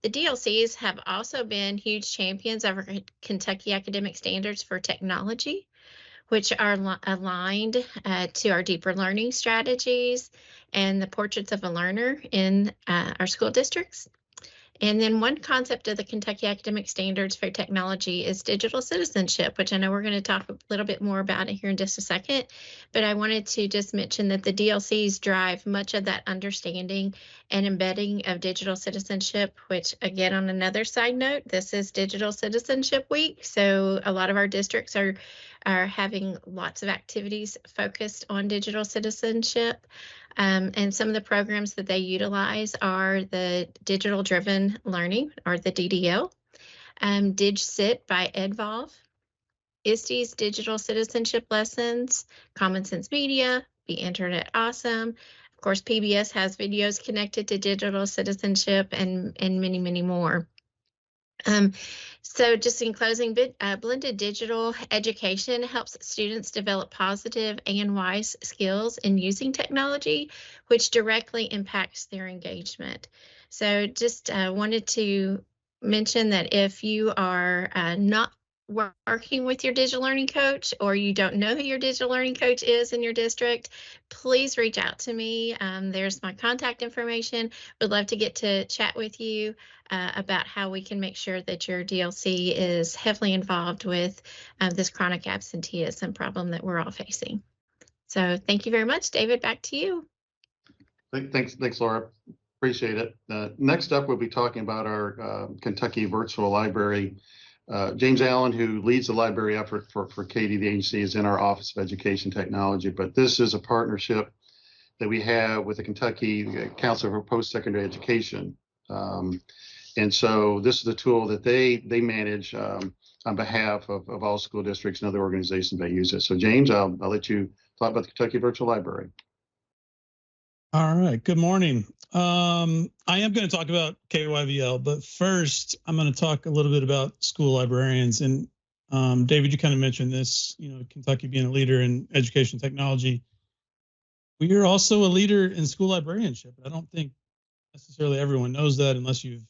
The DLCs have also been huge champions of our Kentucky academic standards for technology, which are aligned to our deeper learning strategies and the portraits of a learner in our school districts. And then one concept of the Kentucky Academic Standards for Technology is digital citizenship, which I know we're going to talk a little bit more about it here in just a second. But I wanted to just mention that the DLCs drive much of that understanding and embedding of digital citizenship, which again, on another side note, this is Digital Citizenship Week. So a lot of our districts are having lots of activities focused on digital citizenship. And some of the programs that they utilize are the Digital Driven Learning, or the DDL, DigCit by EdVolve, ISTE's Digital Citizenship Lessons, Common Sense Media, Be Internet Awesome. Of course, PBS has videos connected to digital citizenship and many, many more. So just in closing, blended digital education helps students develop positive and wise skills in using technology, which directly impacts their engagement. So just wanted to mention that if you are not working with your digital learning coach, or you don't know who your digital learning coach is in your district, please reach out to me. There's my contact information. Would love to get to chat with you about how we can make sure that your DLC is heavily involved with this chronic absenteeism problem that we're all facing. So thank you very much. David, back to you. Thanks, Laura. Appreciate it. Next up, we'll be talking about our Kentucky Virtual Library. James Allen, who leads the library effort for Katie, the agency, is in our Office of Education Technology, but this is a partnership that we have with the Kentucky Council for Post-Secondary Education. And so this is the tool that they manage on behalf of all school districts and other organizations that use it. So James, I'll let you talk about the Kentucky Virtual Library. All right. Good morning. I am going to talk about KYVL, but first I'm going to talk a little bit about school librarians. And David, you kind of mentioned this, Kentucky being a leader in education technology. We are also a leader in school librarianship. I don't think necessarily everyone knows that unless you've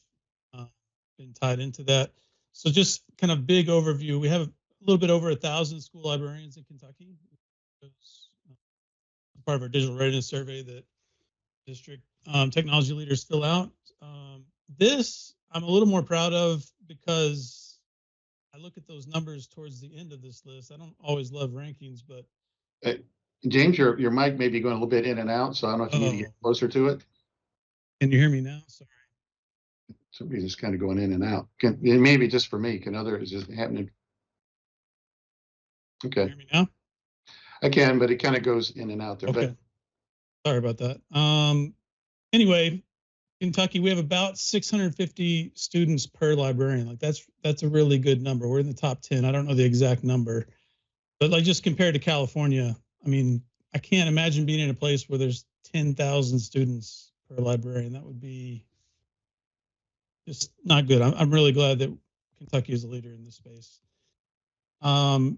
been tied into that. So just kind of big overview. We have a little bit over 1,000 school librarians in Kentucky. It's part of our digital readiness survey that district technology leaders fill out. This I'm a little more proud of because I look at those numbers towards the end of this list. I don't always love rankings, but James, your mic may be going a little bit in and out, so I don't know if you need to get closer to it. Can you hear me now? Sorry. Somebody's just kind of going in and out. Maybe just for me. Can others is it happening? Okay. Can you hear me now? I can, but it kind of goes in and out there. Okay. Sorry about that. Anyway, Kentucky, we have about 650 students per librarian. Like that's a really good number. We're in the top 10. I don't know the exact number, but like just compared to California, I mean, I can't imagine being in a place where there's 10,000 students per librarian. That would be just not good. I'm really glad that Kentucky is a leader in this space. So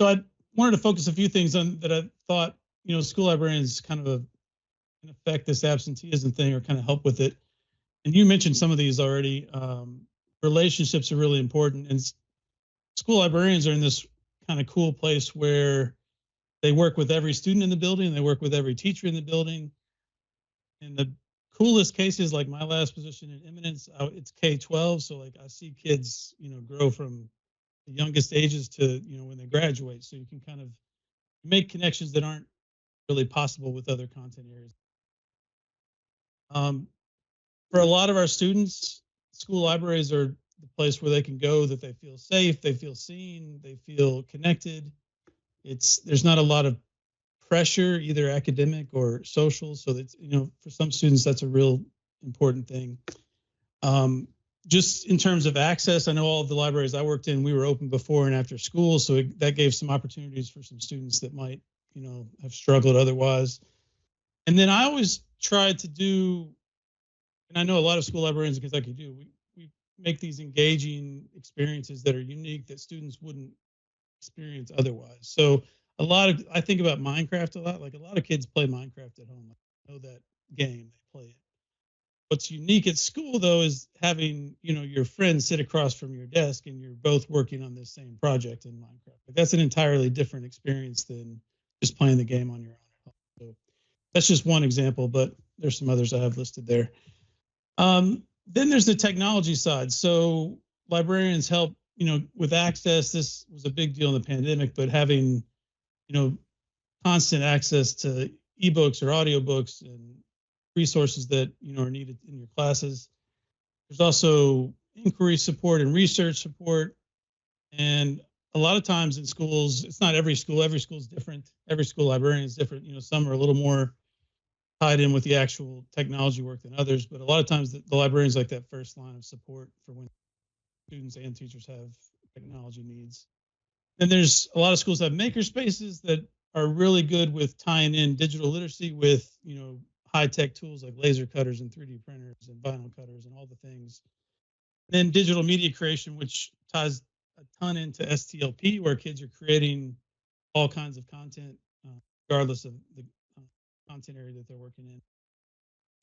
I wanted to focus a few things on that I thought, school librarians kind of can affect this absenteeism thing or kind of help with it. And you mentioned some of these already. Relationships are really important, and school librarians are in this kind of cool place where they work with every student in the building, they work with every teacher in the building. And the coolest cases, like my last position in Eminence, it's K-12, so like I see kids, grow from the youngest ages to when they graduate. So you can kind of make connections that aren't really possible with other content areas. For a lot of our students, school libraries are the place where they can go that they feel safe, they feel seen, they feel connected. There's not a lot of pressure, either academic or social. So that's, for some students, that's a real important thing. Just in terms of access, I know all of the libraries I worked in, we were open before and after school. So that gave some opportunities for some students that might, have struggled otherwise. And then I always tried to do, and I know a lot of school librarians in Kentucky do, we make these engaging experiences that are unique that students wouldn't experience otherwise. So I think about Minecraft a lot. Like a lot of kids play Minecraft at home. I know that game, they play it. What's unique at school though is having, your friends sit across from your desk and you're both working on this same project in Minecraft. Like that's an entirely different experience than just playing the game on your own at home. So that's just one example, but there's some others I have listed there. Then there's the technology side. So librarians help, with access. This was a big deal in the pandemic, but having, constant access to ebooks or audiobooks and resources that, are needed in your classes. There's also inquiry support and research support. And a lot of times in schools, it's not every school is different. Every school librarian is different. Some are a little more tied in with the actual technology work than others, but a lot of times the librarians like that first line of support for when students and teachers have technology needs. Then there's a lot of schools that have maker spaces that are really good with tying in digital literacy with, high-tech tools like laser cutters and 3D printers and vinyl cutters and all the things. Then digital media creation, which ties a ton into STLP, where kids are creating all kinds of content, regardless of the content area that they're working in.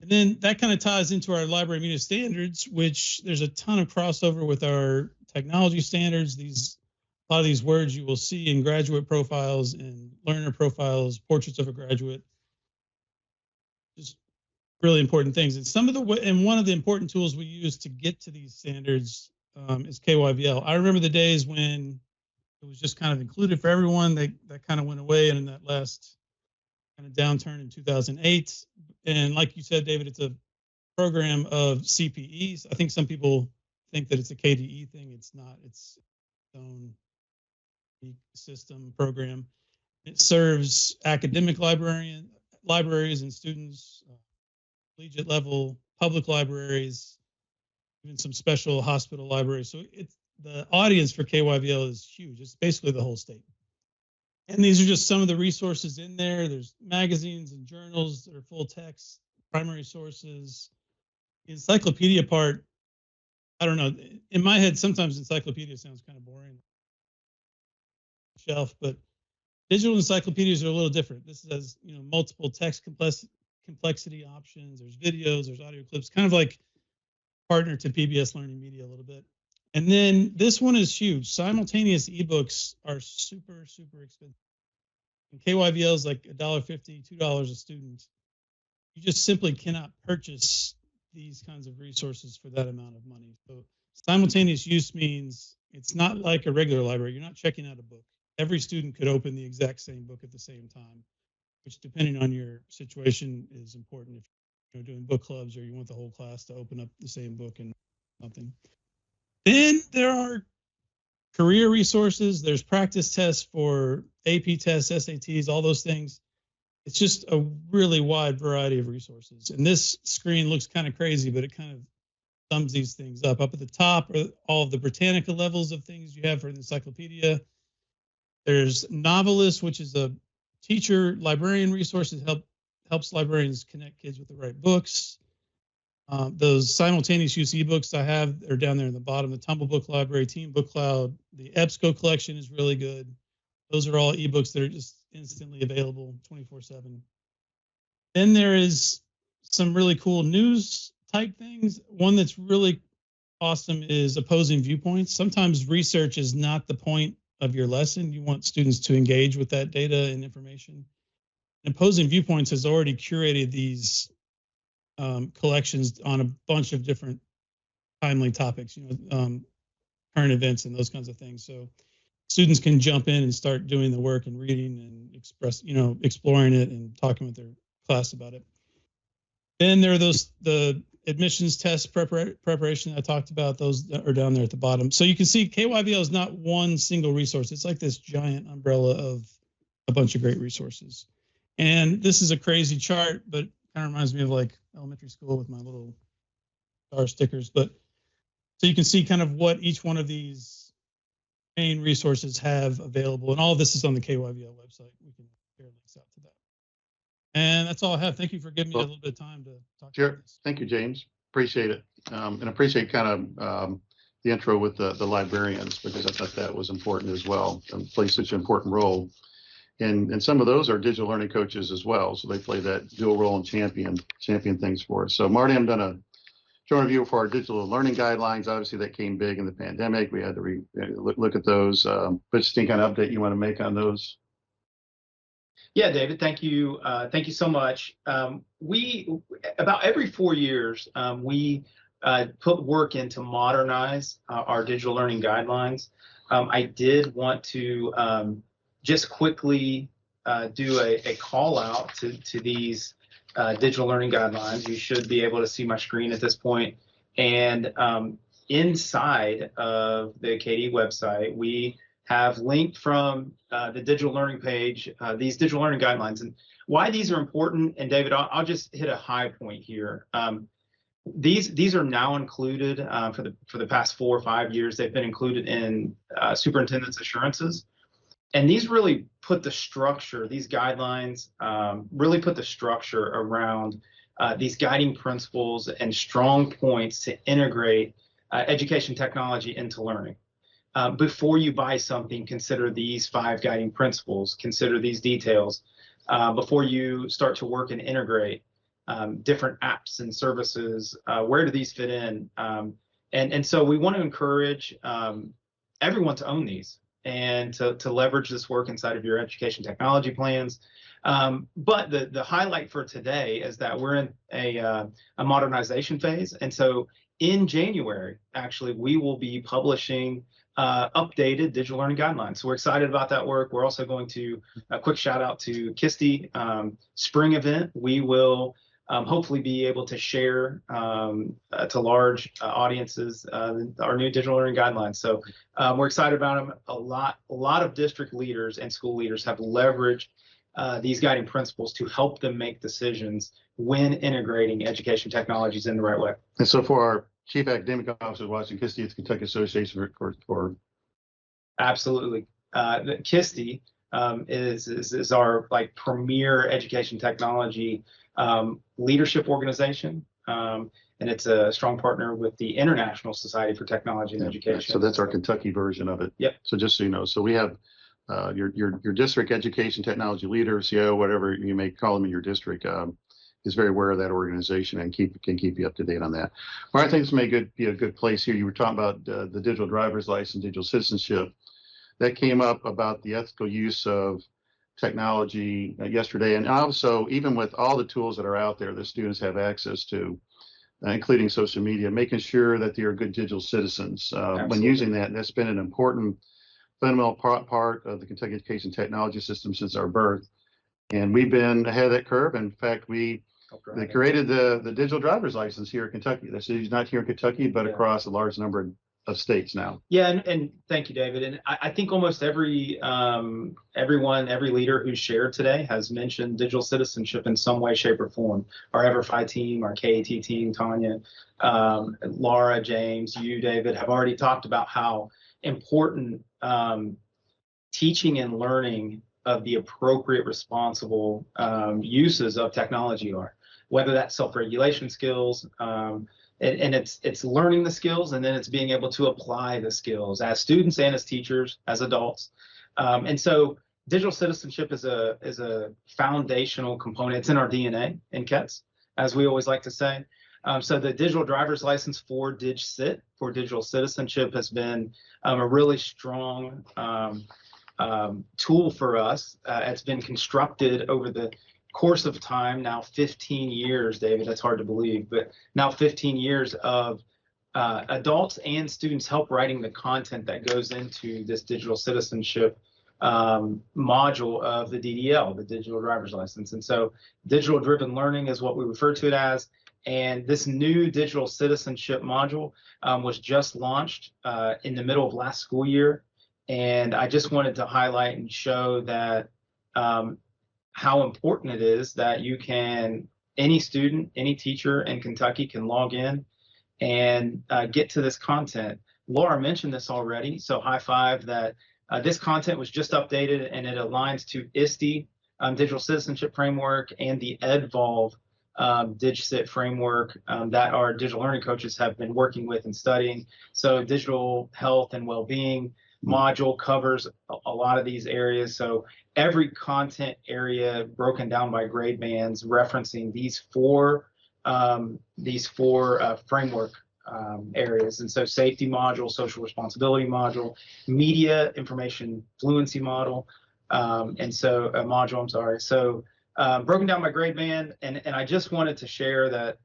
And then that kind of ties into our library media standards, which there's a ton of crossover with our technology standards. A lot of these words you will see in graduate profiles and learner profiles, portraits of a graduate, just really important things. And one of the important tools we use to get to these standards is KYVL. I remember the days when it was just kind of included for everyone. That kind of went away in that last kind of downturn in 2008. And like you said, David, it's a program of CPEs. I think some people think that it's a KDE thing. It's not. It's its own system program. It serves academic libraries and students, collegiate level, public libraries, even some special hospital libraries. So it's the audience for KYVL is huge. It's basically the whole state. And these are just some of the resources in there. There's magazines and journals that are full text, primary sources. The encyclopedia part, I don't know. In my head, sometimes encyclopedia sounds kind of boring. Shelf, but digital encyclopedias are a little different. This has, multiple text complexity options. There's videos, there's audio clips, kind of like partner to PBS Learning Media a little bit. And then this one is huge. Simultaneous ebooks are super, super expensive. And KYVL is like $1.50, $2 a student. You just simply cannot purchase these kinds of resources for that amount of money. So simultaneous use means it's not like a regular library. You're not checking out a book. Every student could open the exact same book at the same time, which depending on your situation is important. If you're doing book clubs or you want the whole class to open up the same book and something. Then there are career resources. There's practice tests for AP tests, SATs, all those things. It's just a really wide variety of resources. And this screen looks kind of crazy, but it kind of sums these things up. Up at the top are all of the Britannica levels of things you have for an encyclopedia. There's Novelist, which is a teacher librarian resource that helps librarians connect kids with the right books. Those simultaneous use ebooks I have are down there in the bottom. The Tumble Book Library, Team Book Cloud, the EBSCO collection is really good. Those are all ebooks that are just instantly available 24/7. Then there is some really cool news type things. One that's really awesome is opposing viewpoints. Sometimes research is not the point of your lesson. You want students to engage with that data and information. And opposing viewpoints has already curated these collections on a bunch of different timely topics, current events and those kinds of things. So students can jump in and start doing the work and reading and exploring it and talking with their class about it. Then there are the admissions test preparation that I talked about. Those are down there at the bottom. So you can see KYVL is not one single resource. It's like this giant umbrella of a bunch of great resources. And this is a crazy chart, but kind of reminds me of like elementary school with my little star stickers. But so you can see kind of what each one of these main resources have available. And all of this is on the KYVL website. We can share links out to that. And that's all I have. Thank you for giving me a little bit of time to talk about this. Thank you, James. Appreciate it. And appreciate kind of the intro with the librarians, because I thought that was important as well, and plays such an important role. And some of those are digital learning coaches as well. So they play that dual role and champion things for us. So Marty, I'm done a joint review for our digital learning guidelines. Obviously that came big in the pandemic. We had to look at those. But just any kind of update you want to make on those? Yeah, David, thank you. Thank you so much. We, about every 4 years, we put work in to modernize our digital learning guidelines. I did want to just quickly do a call out to these digital learning guidelines. You should be able to see my screen at this point. And inside of the KD website, we have linked from the digital learning page, these digital learning guidelines. And why these are important, and David, I'll just hit a high point here. These are now included for the past 4 or 5 years. They've been included in superintendent's assurances. And these really put the structure, these guidelines really put the structure around these guiding principles and strong points to integrate education technology into learning. Before you buy something, consider these 5 guiding principles, consider these details before you start to work and integrate different apps and services. Where do these fit in? And so we want to encourage everyone to own these and to leverage this work inside of your education technology plans. But the highlight for today is that we're in a modernization phase. And so in January, actually, we will be publishing updated digital learning guidelines. So we're excited about that work. We're also going to, a quick shout out to KISTI spring event. We will hopefully be able to share to large audiences our new digital learning guidelines. So we're excited about them. A lot of district leaders and school leaders have leveraged these guiding principles to help them make decisions when integrating education technologies in the right way. And so for our chief academic officers watching, KISTE is Kentucky Association for Absolutely. The KISTE is our like premier education technology leadership organization. And it's a strong partner with the International Society for Technology and Education. So that's our Kentucky version of it. Yep. So just so you know, so we have your district education technology leader, CO, whatever you may call them in your district, is very aware of that organization and can keep you up to date on that. Well, I think this may be a good place here. You were talking about the digital driver's license, digital citizenship. That came up about the ethical use of technology yesterday, and also even with all the tools that are out there that students have access to, including social media, making sure that they are good digital citizens when using that. And that's been an important fundamental part of the Kentucky education technology system since our birth. And we've been ahead of that curve. In fact, they created the digital driver's license here in Kentucky. That's not here in Kentucky, but across a large number of states now. Yeah, and thank you, David. And I think almost every leader who's shared today has mentioned digital citizenship in some way, shape, or form. Our EverFi team, our KAT team, Tanya, Laura, James, you, David, have already talked about how important teaching and learning of the appropriate, responsible uses of technology are, whether that's self-regulation skills, and it's learning the skills, and then it's being able to apply the skills as students and as teachers, as adults. And so digital citizenship is a foundational component. It's in our DNA in KETS, as we always like to say. So the digital driver's license for DigCit, for digital citizenship, has been a really strong tool for us. It's been constructed over the course of time, now 15 years, David, that's hard to believe, but now 15 years of adults and students help writing the content that goes into this digital citizenship module of the DDL, the digital driver's license. And so digital driven learning is what we refer to it as. And this new digital citizenship module was just launched in the middle of last school year. And I just wanted to highlight and show that how important it is that you can, any student, any teacher in Kentucky can log in and get to this content. Laura mentioned this already, so high five that this content was just updated and it aligns to ISTE digital citizenship framework and the EdVolve DigCit framework that our digital learning coaches have been working with and studying. So digital health and well-being module covers a lot of these areas. So every content area broken down by grade bands referencing these four framework areas. And so safety module, social responsibility module, media information fluency model, module, I'm sorry. So broken down by grade band. And I just wanted to share that,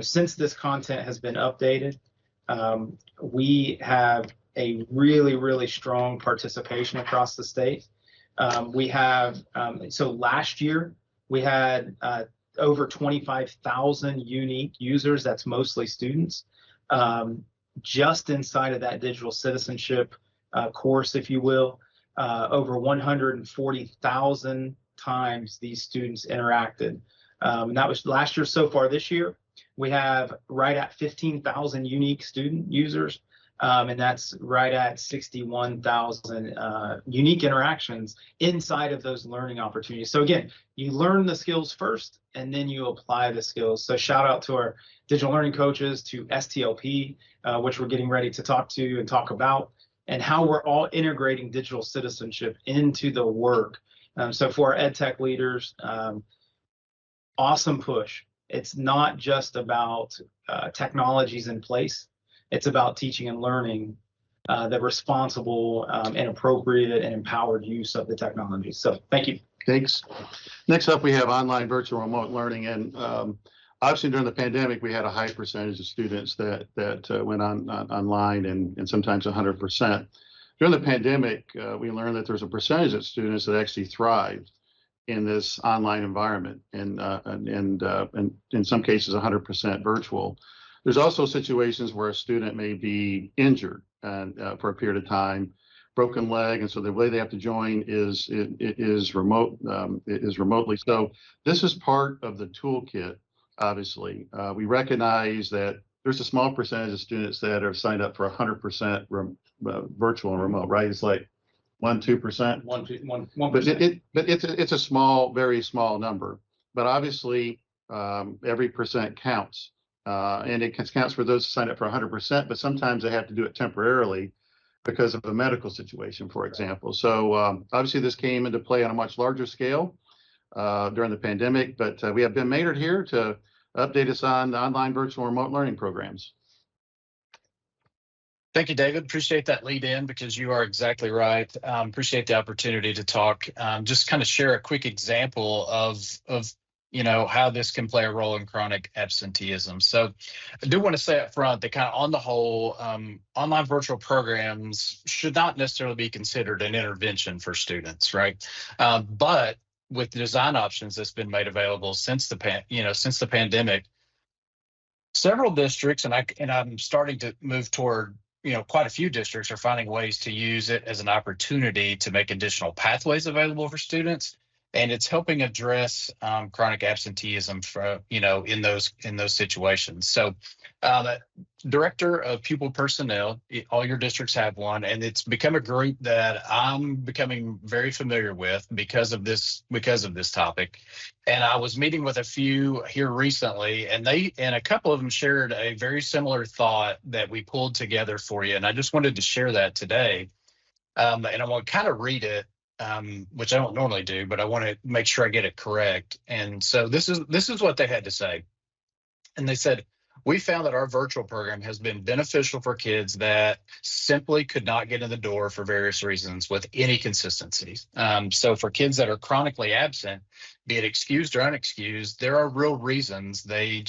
since this content has been updated, we have a really, really strong participation across the state. We have, so last year we had over 25,000 unique users, that's mostly students, just inside of that digital citizenship course, if you will. Over 140,000 times these students interacted. And that was last year. So far this year, we have right at 15,000 unique student users. And that's right at 61,000 unique interactions inside of those learning opportunities. So again, you learn the skills first, and then you apply the skills. So shout out to our digital learning coaches, to STLP, which we're getting ready to talk to and talk about, and how we're all integrating digital citizenship into the work. So for our EdTech leaders, awesome push. It's not just about technologies in place. It's about teaching and learning the responsible and appropriate and empowered use of the technology. So thank you. Thanks. Next up, we have online virtual remote learning. And obviously during the pandemic, we had a high percentage of students that went online and sometimes 100%. During the pandemic, we learned that there's a percentage of students that actually thrived in this online environment, and in some cases 100% virtual. There's also situations where a student may be injured for a period of time, broken leg, and so the way they have to join is remotely. So this is part of the toolkit obviously. We recognize that there's a small percentage of students that are signed up for 100% virtual and remote, right? It's like 1-2%. 1%. But it's a small, very small number. But obviously, every percent counts. And it counts for those who sign up for 100%, but sometimes they have to do it temporarily because of a medical situation, for example. So obviously this came into play on a much larger scale during the pandemic, but we have Ben Maynard here to update us on the online virtual remote learning programs. Thank you, David. Appreciate that lead in because you are exactly right. Appreciate the opportunity to talk. Just kind of share a quick example of how this can play a role in chronic absenteeism. So I do want to say up front that kind of on the whole, online virtual programs should not necessarily be considered an intervention for students, right? But with the design options that's been made available since the pandemic, several districts, and I'm starting to move toward, quite a few districts are finding ways to use it as an opportunity to make additional pathways available for students. And it's helping address chronic absenteeism for, in those situations. So Director of Pupil Personnel, all your districts have one, and it's become a group that I'm becoming very familiar with because of this topic. And I was meeting with a few here recently, and a couple of them shared a very similar thought that we pulled together for you. And I just wanted to share that today. And I'm going to kind of read it, which I don't normally do, but I want to make sure I get it correct. And so this is what they had to say. And they said, we found that our virtual program has been beneficial for kids that simply could not get in the door for various reasons with any consistency. So for kids that are chronically absent, be it excused or unexcused, there are real reasons they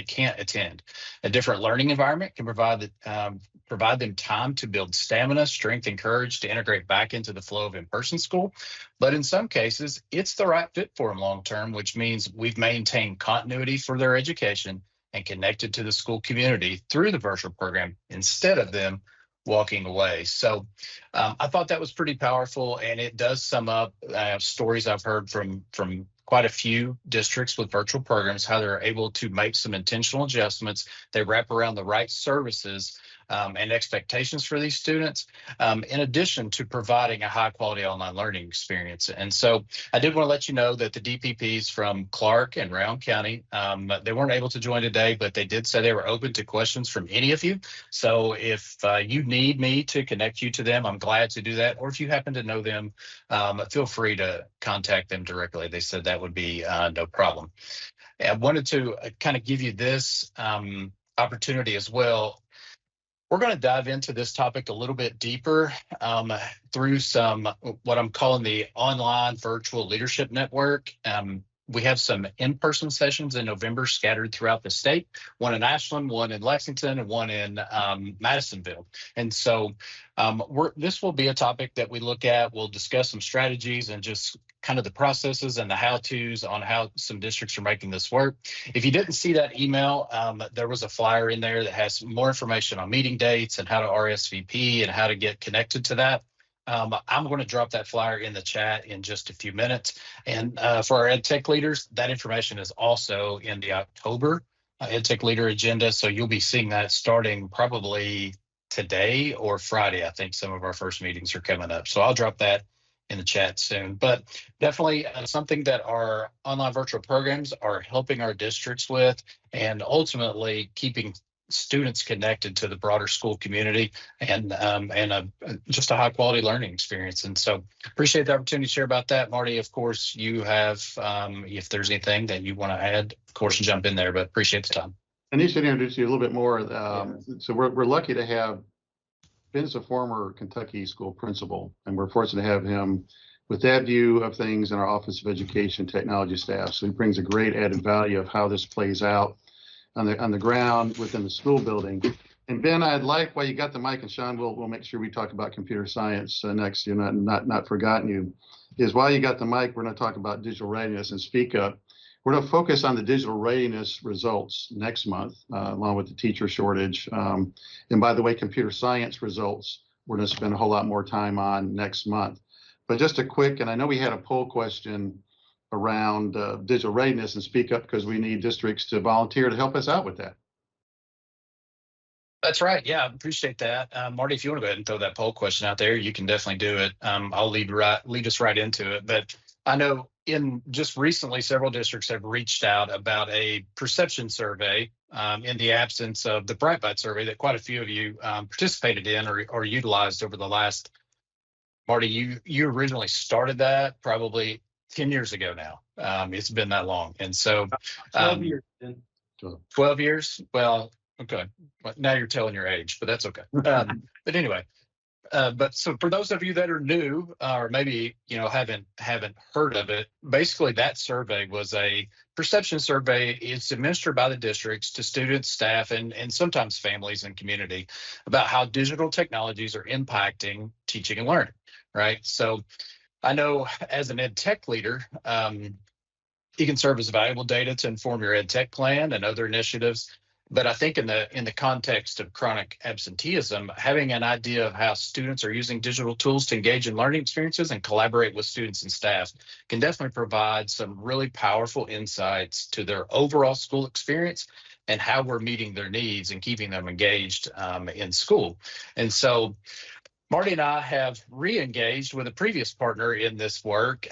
can't attend. A different learning environment can provide them time to build stamina, strength, and courage to integrate back into the flow of in-person school. But in some cases, it's the right fit for them long-term, which means we've maintained continuity for their education and connected to the school community through the virtual program instead of them walking away. So I thought that was pretty powerful, and it does sum up stories I've heard from quite a few districts with virtual programs, how they're able to make some intentional adjustments. They wrap around the right services and expectations for these students, in addition to providing a high quality online learning experience. And so I did want to let you know that the DPPs from Clark and Round County, they weren't able to join today, but they did say they were open to questions from any of you. So if you need me to connect you to them, I'm glad to do that. Or if you happen to know them, feel free to contact them directly. They said that would be no problem. I wanted to kind of give you this opportunity as well. We're going to dive into this topic a little bit deeper through some what I'm calling the online virtual leadership network. We have some in-person sessions in November scattered throughout the state, one in Ashland, one in Lexington, and one in Madisonville. And so this will be a topic that we look at. We'll discuss some strategies and just kind of the processes and the how-tos on how some districts are making this work. If you didn't see that email, there was a flyer in there that has more information on meeting dates and how to RSVP and how to get connected to that. I'm going to drop that flyer in the chat in just a few minutes. And for our EdTech leaders, that information is also in the October EdTech leader agenda. So you'll be seeing that starting probably today or Friday. I think some of our first meetings are coming up. So I'll drop that in the chat soon. But definitely something that our online virtual programs are helping our districts with, and ultimately keeping students connected to the broader school community and just a high quality learning experience. And so appreciate the opportunity to share about that. Marty, of course, you have, if there's anything that you want to add, of course, jump in there, but appreciate the time. I need to introduce you a little bit more. So we're lucky to have Ben's a former Kentucky school principal, and we're fortunate to have him with that view of things in our Office of Education Technology staff. So he brings a great added value of how this plays out on the ground within the school building. And Ben, I'd like, while you got the mic, and Sean, we'll make sure we talk about computer science next. You're not forgotten you. Is while you got the mic, we're going to talk about digital readiness and speak up. We're going to focus on the digital readiness results next month, along with the teacher shortage. And by the way, computer science results, we're going to spend a whole lot more time on next month. But just a quick, and I know we had a poll question around digital readiness and speak up because we need districts to volunteer to help us out with that. That's right. Yeah, I appreciate that. Marty, if you want to go ahead and throw that poll question out there, you can definitely do it. I'll lead us right into it. But I know in just recently, several districts have reached out about a perception survey in the absence of the Brightbite survey that quite a few of you participated in or utilized over the last. Marty, you originally started that probably 10 years ago now. It's been that long. And so 12 years. 12 years? Well, okay. But now you're telling your age, but that's okay. But anyway, but so for those of you that are new or maybe haven't heard of it, basically that survey was a perception survey. It's administered by the districts to students, staff, and sometimes families and community about how digital technologies are impacting teaching and learning. Right. So I know as an EdTech leader, it can serve as valuable data to inform your EdTech plan and other initiatives. But I think in the context of chronic absenteeism, having an idea of how students are using digital tools to engage in learning experiences and collaborate with students and staff can definitely provide some really powerful insights to their overall school experience and how we're meeting their needs and keeping them engaged in school. And so Marty and I have re-engaged with a previous partner in this work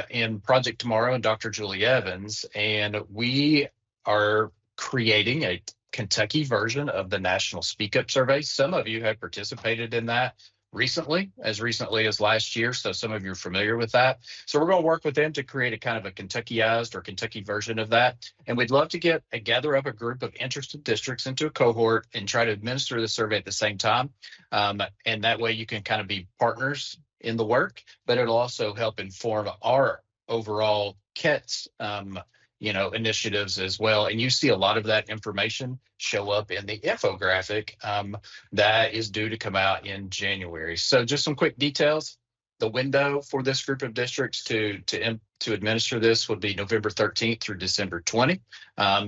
in Project Tomorrow and Dr. Julie Evans, and we are creating a Kentucky version of the National Speak Up Survey. Some of you have participated in that recently as last year, so some of you are familiar with that. So we're going to work with them to create a kind of a Kentuckyized or Kentucky version of that. And we'd love to gather up a group of interested districts into a cohort and try to administer the survey at the same time. And that way you can kind of be partners in the work, but it'll also help inform our overall KETS initiatives as well. And you see a lot of that information show up in the infographic that is due to come out in January. So just some quick details. The window for this group of districts to administer this would be November 13th through December 20.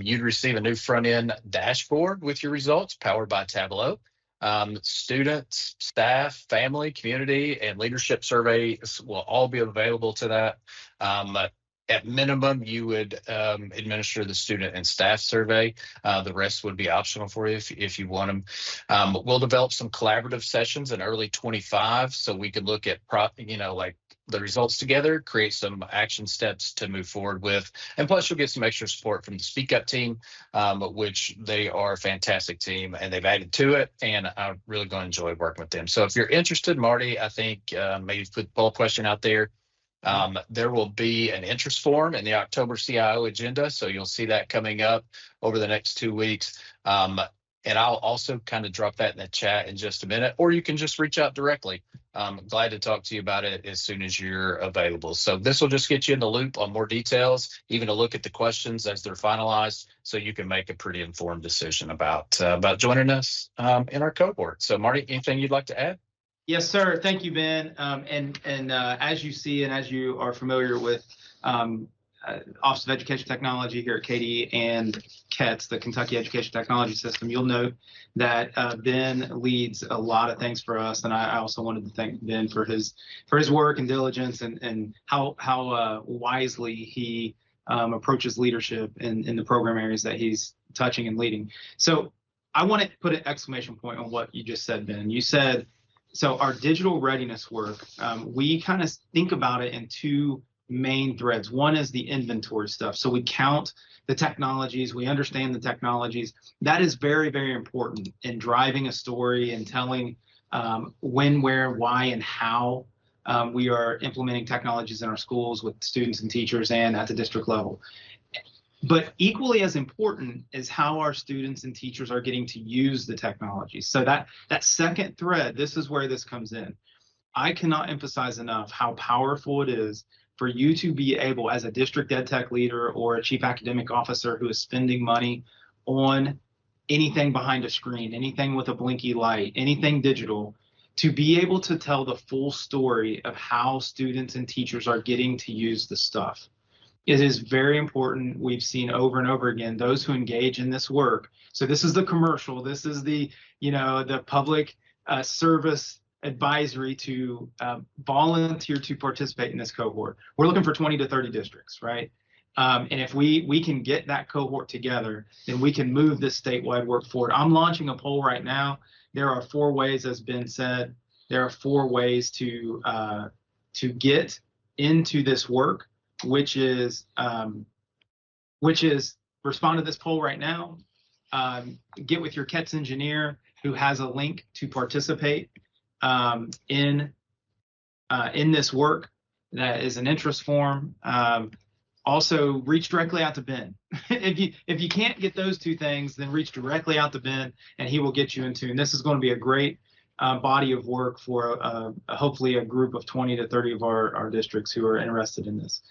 You'd receive a new front end dashboard with your results powered by Tableau. Students, staff, family, community, and leadership surveys will all be available to that. At minimum, you would administer the student and staff survey. The rest would be optional for you if you want them. We'll develop some collaborative sessions in early 25 so we can look at like the results together, create some action steps to move forward with. And plus you'll get some extra support from the Speak Up team, which they are a fantastic team and they've added to it. And I'm really going to enjoy working with them. So if you're interested, Marty, I think maybe put the poll question out there. There will be an interest form in the October CIO agenda. So you'll see that coming up over the next 2 weeks. And I'll also kind of drop that in the chat in just a minute, or you can just reach out directly. I'm glad to talk to you about it as soon as you're available. So this will just get you in the loop on more details, even to look at the questions as they're finalized, so you can make a pretty informed decision about joining us in our cohort. So Marty, anything you'd like to add? Yes, sir. Thank you, Ben. And as you see and as you are familiar with Office of Education Technology here at KD and KETS, the Kentucky Education Technology System, you'll note that Ben leads a lot of things for us. And I also wanted to thank Ben for his work and diligence and how wisely he approaches leadership in the program areas that he's touching and leading. So I want to put an exclamation point on what you just said, Ben. You said, so our digital readiness work, we kind of think about it in two main threads. One is the inventory stuff. So we count the technologies, we understand the technologies. That is very, very important in driving a story and telling when, where, why, and how we are implementing technologies in our schools with students and teachers and at the district level. But equally as important is how our students and teachers are getting to use the technology. So that second thread, this is where this comes in. I cannot emphasize enough how powerful it is for you to be able, as a district EdTech leader or a chief academic officer who is spending money on anything behind a screen, anything with a blinky light, anything digital, to be able to tell the full story of how students and teachers are getting to use the stuff. It is very important. We've seen over and over again, those who engage in this work. So this is the commercial. This is the, the public service advisory to volunteer to participate in this cohort. We're looking for 20 to 30 districts, right? And if we can get that cohort together, then we can move this statewide work forward. I'm launching a poll right now. There are 4 ways, as Ben said, there are 4 ways to get into this work, which is respond to this poll right now, get with your KETS engineer who has a link to participate in this work. That is an interest form. Also, reach directly out to Ben. if you can't get those 2 things, then reach directly out to Ben, and he will get you into. And this is going to be a great body of work for hopefully a group of 20 to 30 of our districts who are interested in this.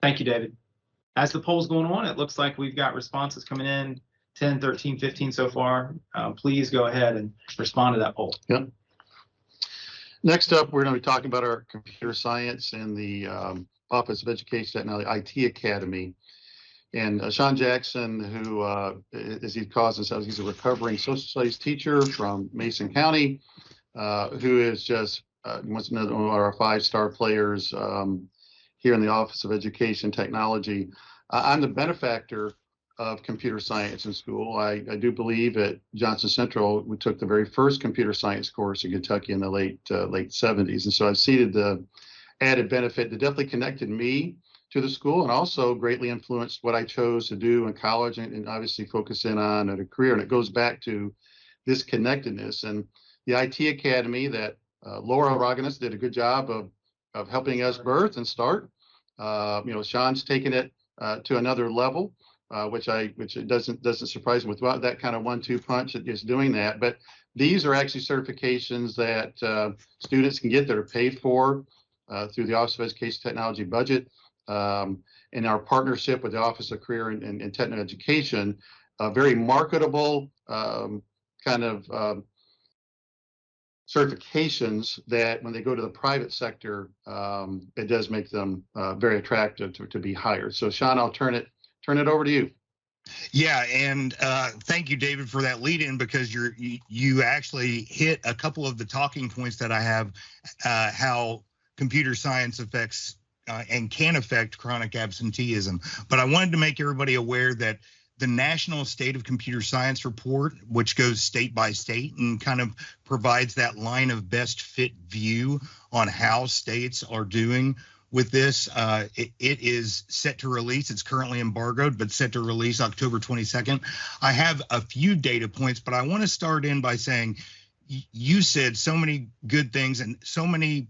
Thank you, David. As the poll's going on, it looks like we've got responses coming in, 10, 13, 15 so far. Please go ahead and respond to that poll. Yep. Next up, we're going to be talking about our computer science and the Office of Education Technology IT Academy. And Sean Jackson, who, as he calls himself, he's a recovering social studies teacher from Mason County, who is just one of our 5-star players here in the Office of Education Technology. I'm the benefactor of computer science in school. I do believe at Johnson Central, we took the very first computer science course in Kentucky in the late 70s. And so I've seen the added benefit that definitely connected me to the school and also greatly influenced what I chose to do in college and obviously focus in on at a career. And it goes back to this connectedness and the IT Academy that Laura Roganis did a good job of helping us birth and start. Sean's taken it to another level, which it doesn't surprise me with that kind of 1-2 punch that is doing that. But these are actually certifications that students can get that are paid for through the Office of Education Technology budget. In our partnership with the Office of Career and Technical Education, very marketable kind of certifications that when they go to the private sector, it does make them very attractive to be hired. So Sean, I'll turn it over to you. Yeah, and thank you, David, for that lead in, because you actually hit a couple of the talking points that I have, how computer science affects and can affect chronic absenteeism. But I wanted to make everybody aware that the National State of Computer Science report, which goes state by state and kind of provides that line of best fit view on how states are doing with this, it is set to release. It's currently embargoed, but set to release October 22nd. I have a few data points, but I want to start in by saying you said so many good things, and so many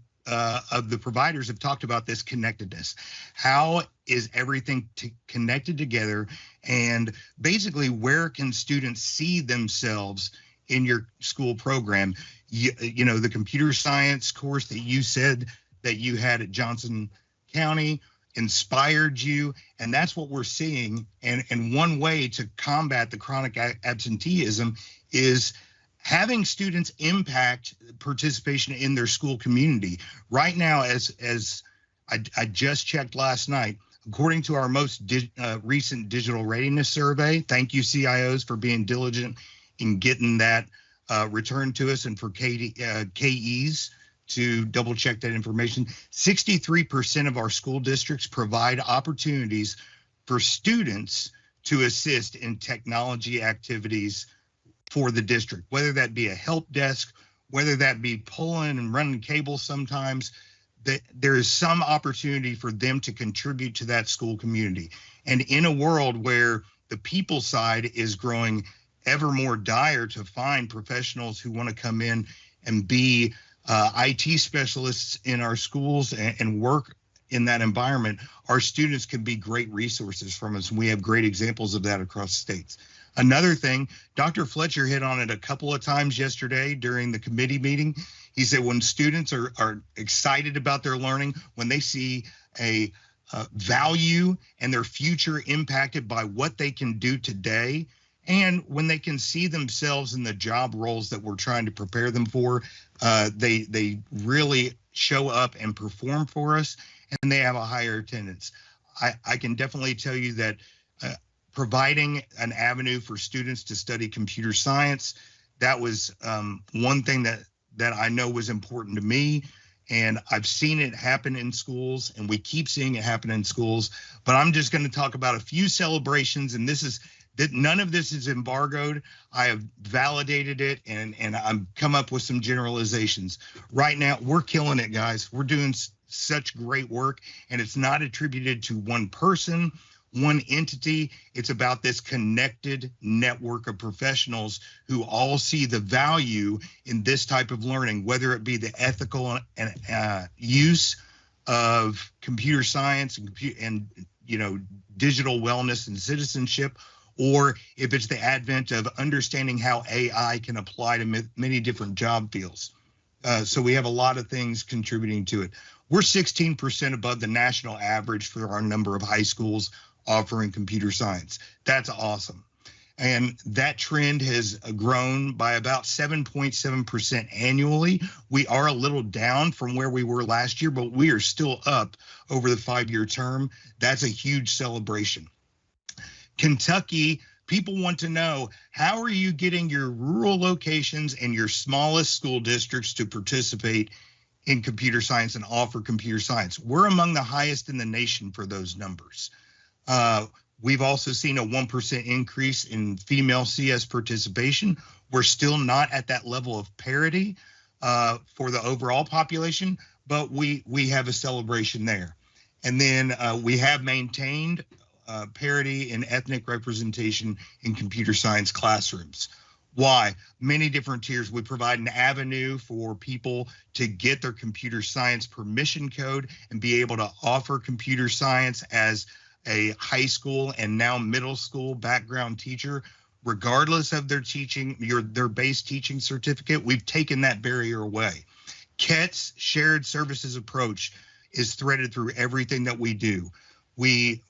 of the providers have talked about this connectedness. How is everything connected together? And basically, where can students see themselves in your school program? You know, the computer science course that you said that you had at Johnson County inspired you, and that's what we're seeing. And one way to combat the chronic absenteeism is having students impact participation in their school community. Right now, as I just checked last night, according to our most recent digital readiness survey, thank you CIOs for being diligent in getting that returned to us, and for KEs to double check that information. 63% of our school districts provide opportunities for students to assist in technology activities for the district, whether that be a help desk, whether that be pulling and running cables sometimes, that there is some opportunity for them to contribute to that school community. And in a world where the people side is growing ever more dire to find professionals who want to come in and be IT specialists in our schools and work in that environment, our students can be great resources from us. We have great examples of that across states. Another thing, Dr. Fletcher hit on it a couple of times yesterday during the committee meeting. He said when students are excited about their learning, when they see a value and their future impacted by what they can do today, and when they can see themselves in the job roles that we're trying to prepare them for, they really show up and perform for us, and they have a higher attendance. I can definitely tell you that providing an avenue for students to study computer science, that was one thing that that I know was important to me. And I've seen it happen in schools, and we keep seeing it happen in schools. But I'm just going to talk about a few celebrations, and this is that none of this is embargoed. I have validated it, and I've come up with some generalizations. Right now, we're killing it, guys. We're doing such great work, and it's not attributed to one person, one entity. It's about this connected network of professionals who all see the value in this type of learning, whether it be the ethical and use of computer science and digital wellness and citizenship, or if it's the advent of understanding how AI can apply to many different job fields. So we have a lot of things contributing to it. We're 16% above the national average for our number of high schools offering computer science. That's awesome. And that trend has grown by about 7.7% annually. We are a little down from where we were last year, but we are still up over the 5-year term. That's a huge celebration. Kentucky, people want to know, how are you getting your rural locations and your smallest school districts to participate in computer science and offer computer science? We're among the highest in the nation for those numbers. We've also seen a 1% increase in female CS participation. We're still not at that level of parity for the overall population, but we have a celebration there. And then we have maintained parity in ethnic representation in computer science classrooms. Why? Many different tiers. We provide an avenue for people to get their computer science permission code and be able to offer computer science as a high school and now middle school background teacher, regardless of their teaching, their base teaching certificate. We've taken that barrier away. KET's shared services approach is threaded through everything that we do. We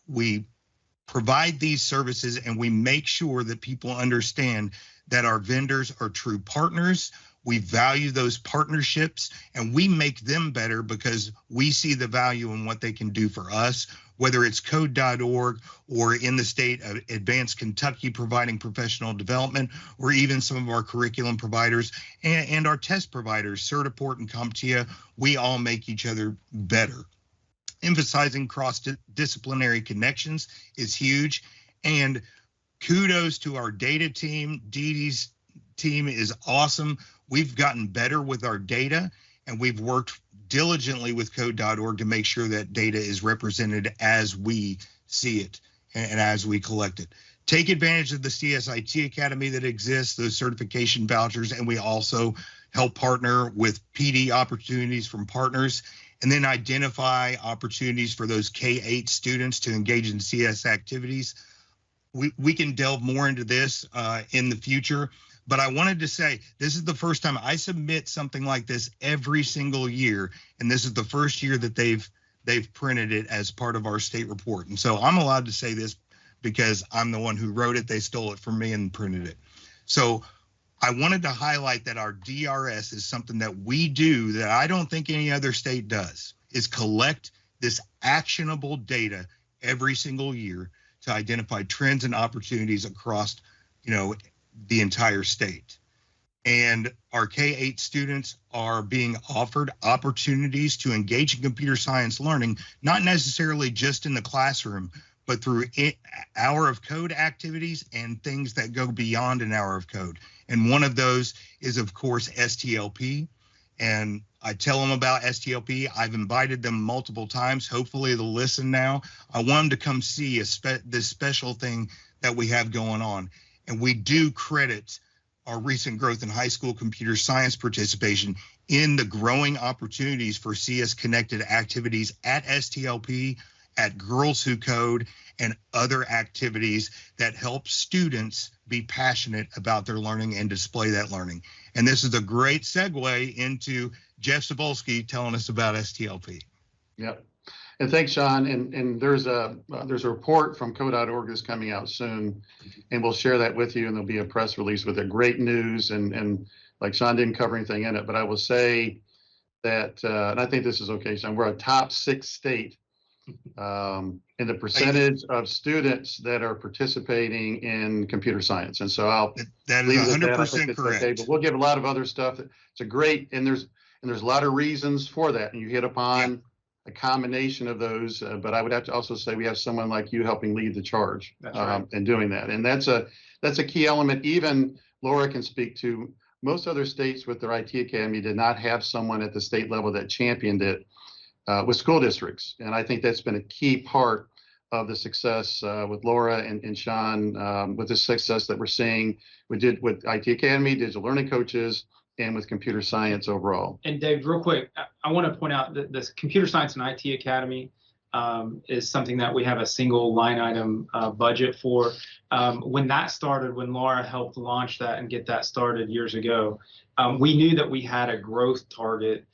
provide these services, and we make sure that people understand that our vendors are true partners. We value those partnerships, and we make them better because we see the value in what they can do for us, whether it's code.org or in the state of Advanced Kentucky providing professional development, or even some of our curriculum providers and our test providers, Certiport and CompTIA. We all make each other better. Emphasizing cross-disciplinary connections is huge. And kudos to our data team. Dee Dee's team is awesome. We've gotten better with our data, and we've worked diligently with code.org to make sure that data is represented as we see it and as we collect it. Take advantage of the CSIT Academy that exists, those certification vouchers, and we also help partner with PD opportunities from partners, and then identify opportunities for those K-8 students to engage in CS activities. We can delve more into this in the future, but I wanted to say this is the first time I submit something like this every single year, and this is the first year that they've printed it as part of our state report. And so I'm allowed to say this because I'm the one who wrote it. They stole it from me and printed it. So I wanted to highlight that our DRS is something that we do that I don't think any other state does, is collect this actionable data every single year to identify trends and opportunities across, the entire state. And our K-8 students are being offered opportunities to engage in computer science learning, not necessarily just in the classroom, but through hour of code activities and things that go beyond an hour of code. And one of those is, of course, STLP. And I tell them about STLP. I've invited them multiple times. Hopefully they'll listen now. I want them to come see this special thing that we have going on. And we do credit our recent growth in high school computer science participation in the growing opportunities for CS-connected activities at STLP, at Girls Who Code, and other activities that help students be passionate about their learning and display that learning. And this is a great segue into Jeff Cebulski telling us about STLP. Yep. And thanks, Sean. And there's a report from code.org that's coming out soon, and we'll share that with you. And there'll be a press release with the great news. And like Sean didn't cover anything in it, but I will say that, and I think this is okay, Sean, we're a top 6 state in the percentage of students that are participating in computer science. And so I'll that is leave it at that. I 100% think it's okay, correct. but we'll give a lot of other stuff. It's a great, and there's a lot of reasons for that. And you hit upon a combination of those, but I would have to also say we have someone like you helping lead the charge and doing that. And that's a key element. Even Laura can speak to. Most other states with their IT academy did not have someone at the state level that championed it with school districts. And I think that's been a key part of the success with Laura and Sean, with the success that we're seeing with IT Academy, digital learning coaches, and with computer science overall. And Dave, real quick, I want to point out that this Computer Science and IT Academy is something that we have a single line item budget for. When that started, when Laura helped launch that and get that started years ago, we knew that we had a growth target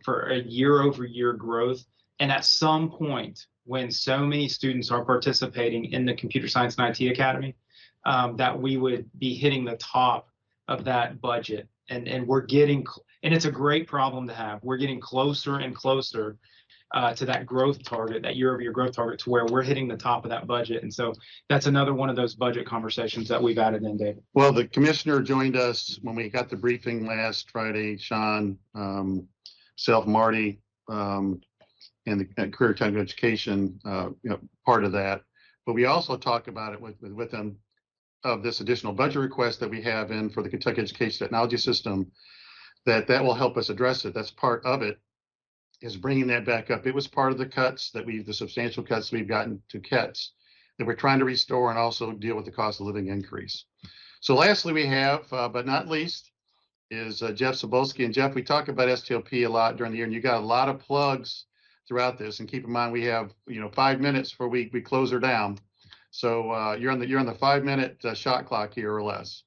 for a year-over-year growth. And at some point, when so many students are participating in the Computer Science and IT Academy, that we would be hitting the top of that budget. And we're getting, and it's a great problem to have. We're getting closer and closer to that growth target, that year-over-year growth target, to where we're hitting the top of that budget. And so that's another one of those budget conversations that we've added in, David. Well, the commissioner joined us when we got the briefing last Friday, Sean, Marty, and the career technical education, part of that. But we also talk about it with them of this additional budget request that we have in for the Kentucky Education Technology System, that will help us address it. That's part of it, is bringing that back up. It was part of the cuts the substantial cuts we've gotten to CATs that we're trying to restore and also deal with the cost of living increase. So lastly, we have, but not least, is Jeff Sobolski. And Jeff, we talk about STLP a lot during the year, and you got a lot of plugs throughout this. And keep in mind, we have 5 minutes before we close her down. So you're on the 5-minute shot clock here or less.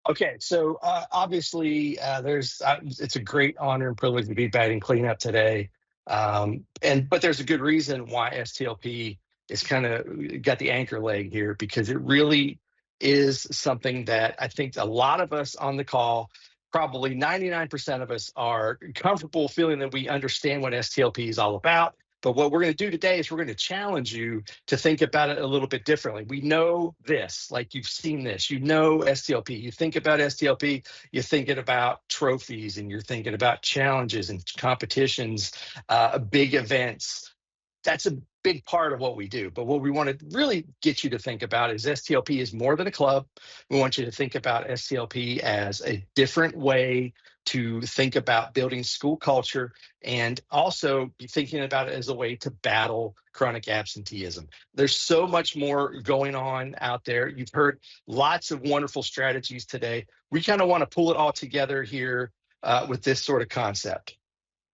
Okay, so obviously it's a great honor and privilege to be batting cleanup today, but there's a good reason why STLP is kind of got the anchor leg here, because it really is something that I think a lot of us on the call, probably 99% of us, are comfortable feeling that we understand what STLP is all about. But what we're going to do today is we're going to challenge you to think about it a little bit differently. We know this, like you've seen this, STLP. You think about STLP, you're thinking about trophies, and you're thinking about challenges and competitions, big events. That's a big part of what we do. But what we want to really get you to think about is STLP is more than a club. We want you to think about STLP as a different way to think about building school culture, and also be thinking about it as a way to battle chronic absenteeism. There's so much more going on out there. You've heard lots of wonderful strategies today. We kind of want to pull it all together here with this sort of concept.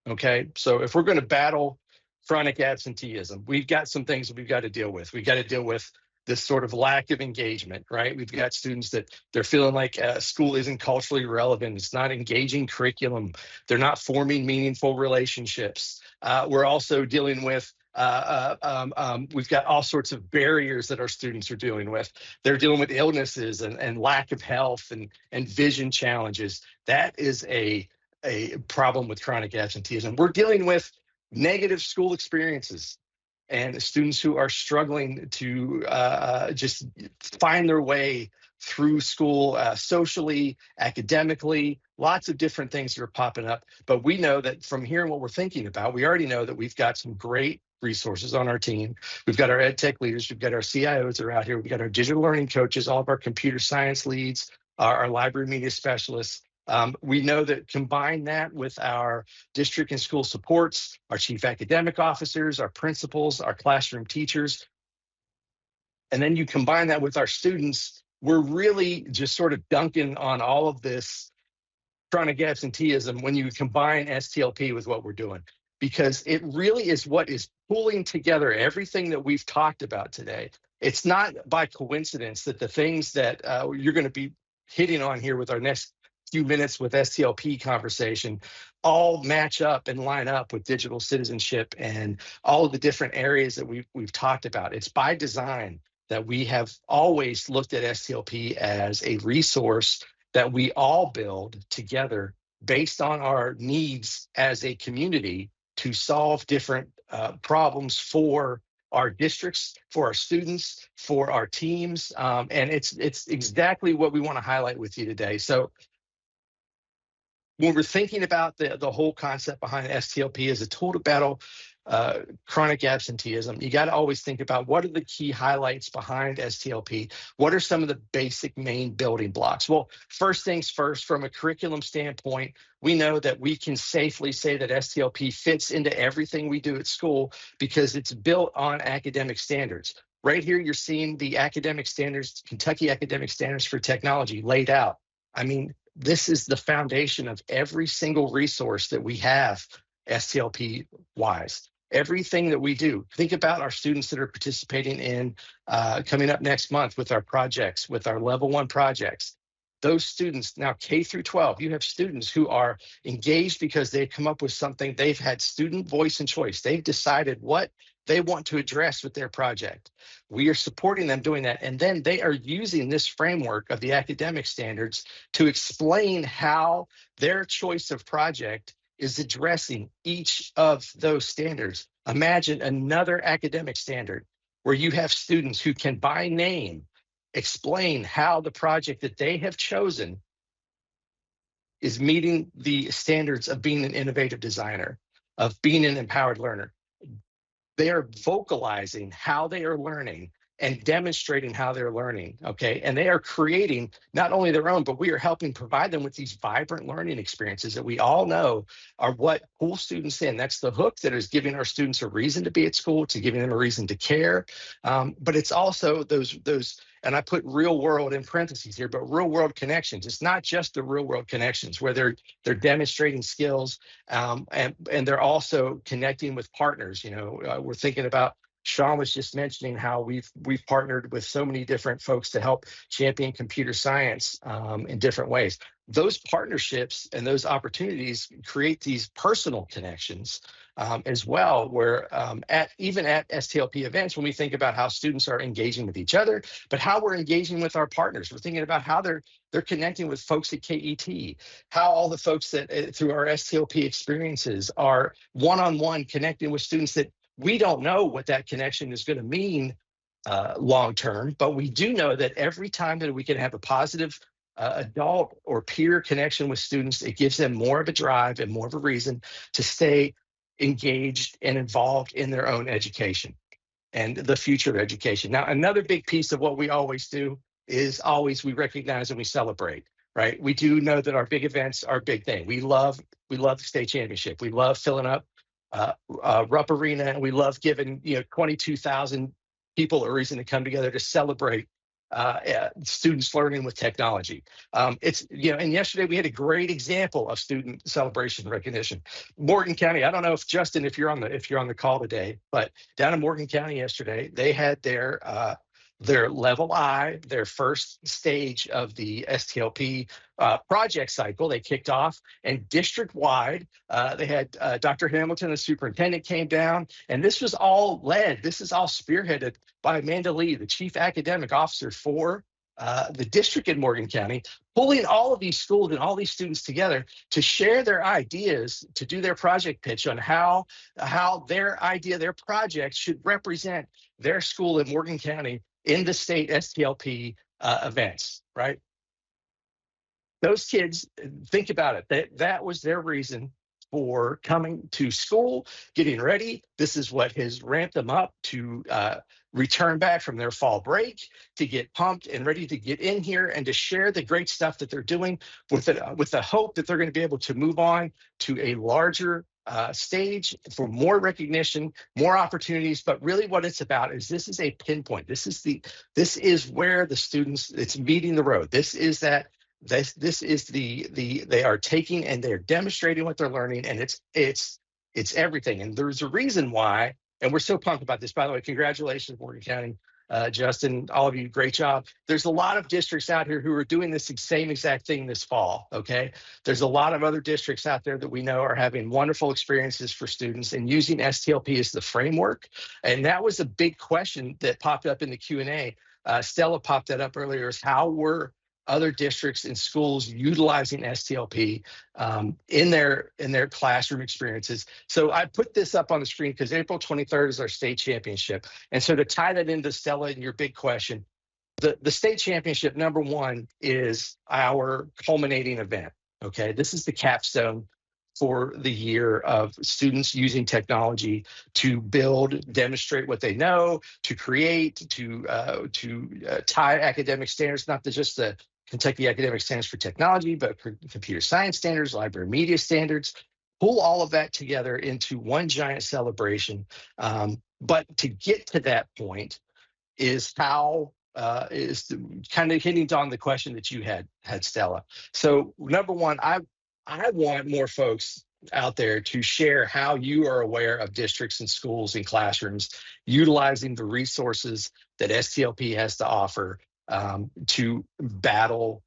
Okay, so if we're going to battle chronic absenteeism, we've got some things that we've got to deal with. We've got to deal with this sort of lack of engagement, right? We've got students that they're feeling like school isn't culturally relevant. It's not engaging curriculum. They're not forming meaningful relationships. We're also dealing with, we've got all sorts of barriers that our students are dealing with. They're dealing with illnesses and lack of health and vision challenges. That is a problem with chronic absenteeism. We're dealing with negative school experiences and students who are struggling to just find their way through school socially, academically, lots of different things that are popping up. But we know that from hearing what we're thinking about, we already know that we've got some great resources on our team. We've got our EdTech leaders, we've got our CIOs that are out here, we've got our digital learning coaches, all of our computer science leads, our library media specialists. We know that combine that with our district and school supports, our chief academic officers, our principals, our classroom teachers, and then you combine that with our students, we're really just sort of dunking on all of this chronic absenteeism when you combine STLP with what we're doing, because it really is what is pulling together everything that we've talked about today. It's not by coincidence that the things that you're going to be hitting on here with our next few minutes with STLP conversation all match up and line up with digital citizenship and all of the different areas that we've talked about. It's by design that we have always looked at STLP as a resource that we all build together based on our needs as a community to solve different problems for our districts, for our students, for our teams. And it's exactly what we want to highlight with you today. So when we're thinking about the whole concept behind STLP as a tool to battle chronic absenteeism, you got to always think about what are the key highlights behind STLP? What are some of the basic main building blocks? Well, first things first, from a curriculum standpoint, we know that we can safely say that STLP fits into everything we do at school because it's built on academic standards. Right here, you're seeing the academic standards, Kentucky academic standards for technology laid out. I mean, this is the foundation of every single resource that we have STLP wise. Everything that we do. Think about our students that are participating in coming up next month with our projects, with our level 1 projects. Those students now K through 12, you have students who are engaged because they come up with something. They've had student voice and choice. They've decided what they want to address with their project. We are supporting them doing that. And then they are using this framework of the academic standards to explain how their choice of project is addressing each of those standards. Imagine another academic standard where you have students who can by name explain how the project that they have chosen is meeting the standards of being an innovative designer, of being an empowered learner. They are vocalizing how they are learning and demonstrating how they're learning, okay? And they are creating not only their own, but we are helping provide them with these vibrant learning experiences that we all know are what pull students in. That's the hook that is giving our students a reason to be at school, to giving them a reason to care. But it's also those, and I put real world in parentheses here, but real world connections. It's not just the real world connections where they're demonstrating skills and they're also connecting with partners. You know, we're thinking about, Sean was just mentioning how we've partnered with so many different folks to help champion computer science in different ways. Those partnerships and those opportunities create these personal connections as well, where even at STLP events, when we think about how students are engaging with each other, but how we're engaging with our partners, we're thinking about how they're connecting with folks at KET, how all the folks that through our STLP experiences are one-on-one connecting with students that we don't know what that connection is going to mean long term, but we do know that every time that we can have a positive adult or peer connection with students, it gives them more of a drive and more of a reason to stay engaged and involved in their own education and the future of education. Now, another big piece of what we always do is we recognize and we celebrate, right? We do know that our big events are a big thing. We love the state championship. We love filling up Rupp Arena, and we love giving 22,000 people a reason to come together to celebrate students learning with technology. It's and yesterday we had a great example of student celebration recognition. Morgan County, I don't know if Justin, if you're on the call today, but down in Morgan County yesterday, they had their level I, their first stage of the STLP project cycle. They kicked off, and district-wide, they had Dr. Hamilton, the superintendent, came down, and this is all spearheaded by Amanda Lee, the chief academic officer for the district in Morgan County, pulling all of these schools and all these students together to share their ideas, to do their project pitch on how their idea, their project should represent their school in Morgan County in the state STLP events, right? Those kids, think about it, that was their reason for coming to school, getting ready. This is what has ramped them up to return back from their fall break, to get pumped and ready to get in here and to share the great stuff that they're doing with the hope that they're going to be able to move on to a larger stage for more recognition, more opportunities. But really what it's about is this is a pinpoint. This is where the students, it's meeting the road. This is they are taking and they're demonstrating what they're learning, and it's everything. And there's a reason why, and we're so pumped about this. By the way, congratulations, Morgan County. Justin, all of you, great job. There's a lot of districts out here who are doing this same exact thing this fall, okay? There's a lot of other districts out there that we know are having wonderful experiences for students and using STLP as the framework. And that was a big question that popped up in the Q&A. Stella popped that up earlier, is how we're other districts and schools utilizing STLP in their classroom experiences. So I put this up on the screen because April 23rd is our state championship. And so to tie that into Stella and your big question, the state championship, number one, is our culminating event. Okay, this is the capstone for the year of students using technology to build, demonstrate what they know, to create, to tie academic standards, not just the Kentucky Academic Standards for Technology, but for computer science standards, library media standards, pull all of that together into one giant celebration. But to get to that point is kind of hitting on the question that you had, Stella. So number one, I want more folks out there to share how you are aware of districts and schools and classrooms utilizing the resources that STLP has to offer to battle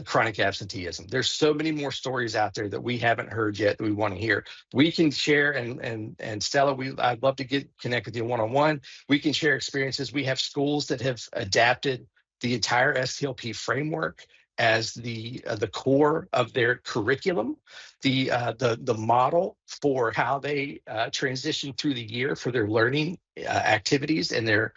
chronic absenteeism. There's so many more stories out there that we haven't heard yet that we want to hear. We can share, and Stella, I'd love to connect with you one-on-one. We can share experiences. We have schools that have adapted the entire STLP framework as the core of their curriculum, the model for how they transition through the year for their learning activities and their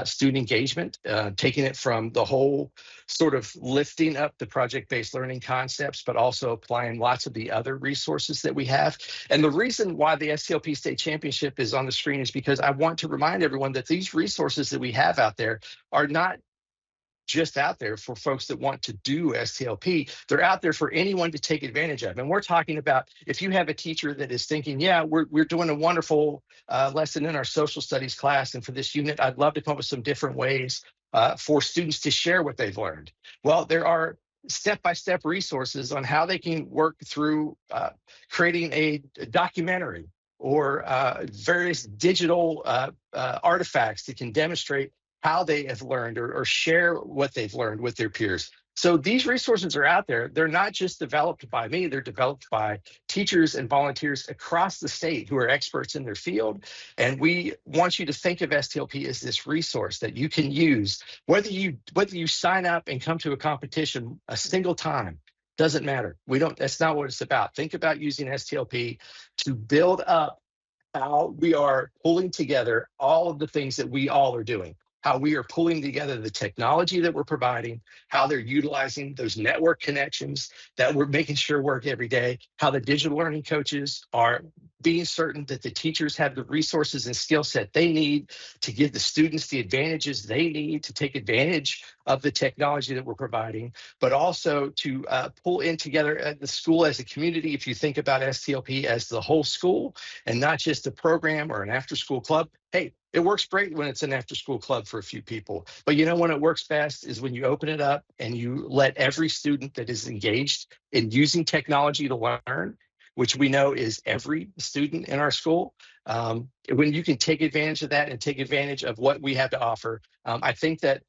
student engagement, taking it from the whole sort of lifting up the project-based learning concepts, but also applying lots of the other resources that we have. And the reason why the STLP State Championship is on the screen is because I want to remind everyone that these resources that we have out there are not just out there for folks that want to do STLP. They're out there for anyone to take advantage of. And we're talking about if you have a teacher that is thinking, yeah, we're doing a wonderful lesson in our social studies class, and for this unit, I'd love to come up with some different ways for students to share what they've learned. Well, there are step-by-step resources on how they can work through creating a documentary or various digital artifacts that can demonstrate how they have learned or share what they've learned with their peers. So these resources are out there. They're not just developed by me, they're developed by teachers and volunteers across the state who are experts in their field. And we want you to think of STLP as this resource that you can use, whether you sign up and come to a competition a single time, doesn't matter. That's not what it's about. Think about using STLP to build up how we are pulling together all of the things that we all are doing. How we are pulling together the technology that we're providing, how they're utilizing those network connections that we're making sure work every day, how the digital learning coaches are being certain that the teachers have the resources and skill set they need to give the students the advantages they need to take advantage of the technology that we're providing, but also to pull in together the school as a community. If you think about STLP as the whole school and not just a program or an after-school club, hey, it works great when it's an after-school club for a few people. But you know when it works best is when you open it up and you let every student that is engaged in using technology to learn, which we know is every student in our school, when you can take advantage of that and take advantage of what we have to offer, I think that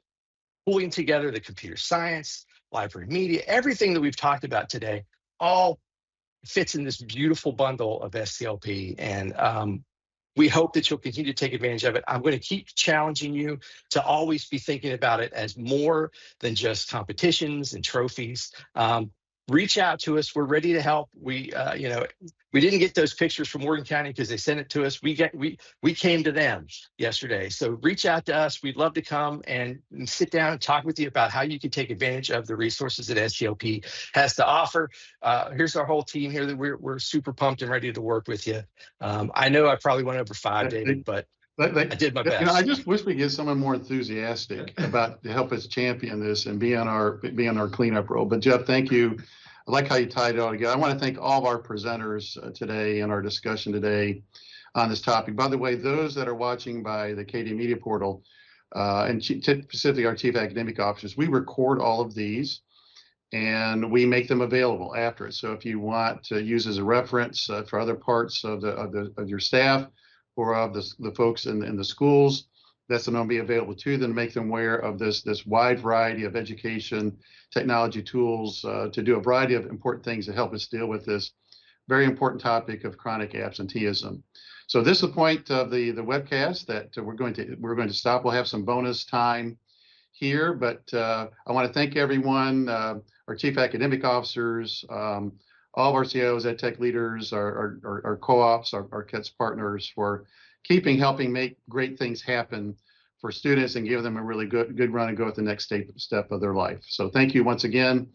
pulling together the computer science, library media, everything that we've talked about today, all fits in this beautiful bundle of STLP. And we hope that you'll continue to take advantage of it. I'm going to keep challenging you to always be thinking about it as more than just competitions and trophies. Reach out to us. We're ready to help. We didn't get those pictures from Morgan County because they sent it to us. We came to them yesterday. So reach out to us. We'd love to come and sit down and talk with you about how you can take advantage of the resources that STLP has to offer. Here's our whole team here that we're super pumped and ready to work with you. I know I probably went over 5, David, but I did my best. I just wish we get someone more enthusiastic about to help us champion this and be on our cleanup role. But Jeff, thank you. I like how you tied it all together. I want to thank all of our presenters today in our discussion today on this topic. By the way, those that are watching by the KD Media Portal, and specifically our chief academic officers, we record all of these and we make them available after it. So if you want to use as a reference for other parts of your staff or of the folks in the schools, that's going to be available to them to make them aware of this wide variety of education technology tools to do a variety of important things to help us deal with this very important topic of chronic absenteeism. So this is the point of the webcast that we're going to stop. We'll have some bonus time here, but I want to thank everyone, our chief academic officers, all of our CIOs, EdTech leaders, our co-ops, our KETS partners for helping make great things happen for students and give them a really good run and go at the next step of their life. So thank you once again.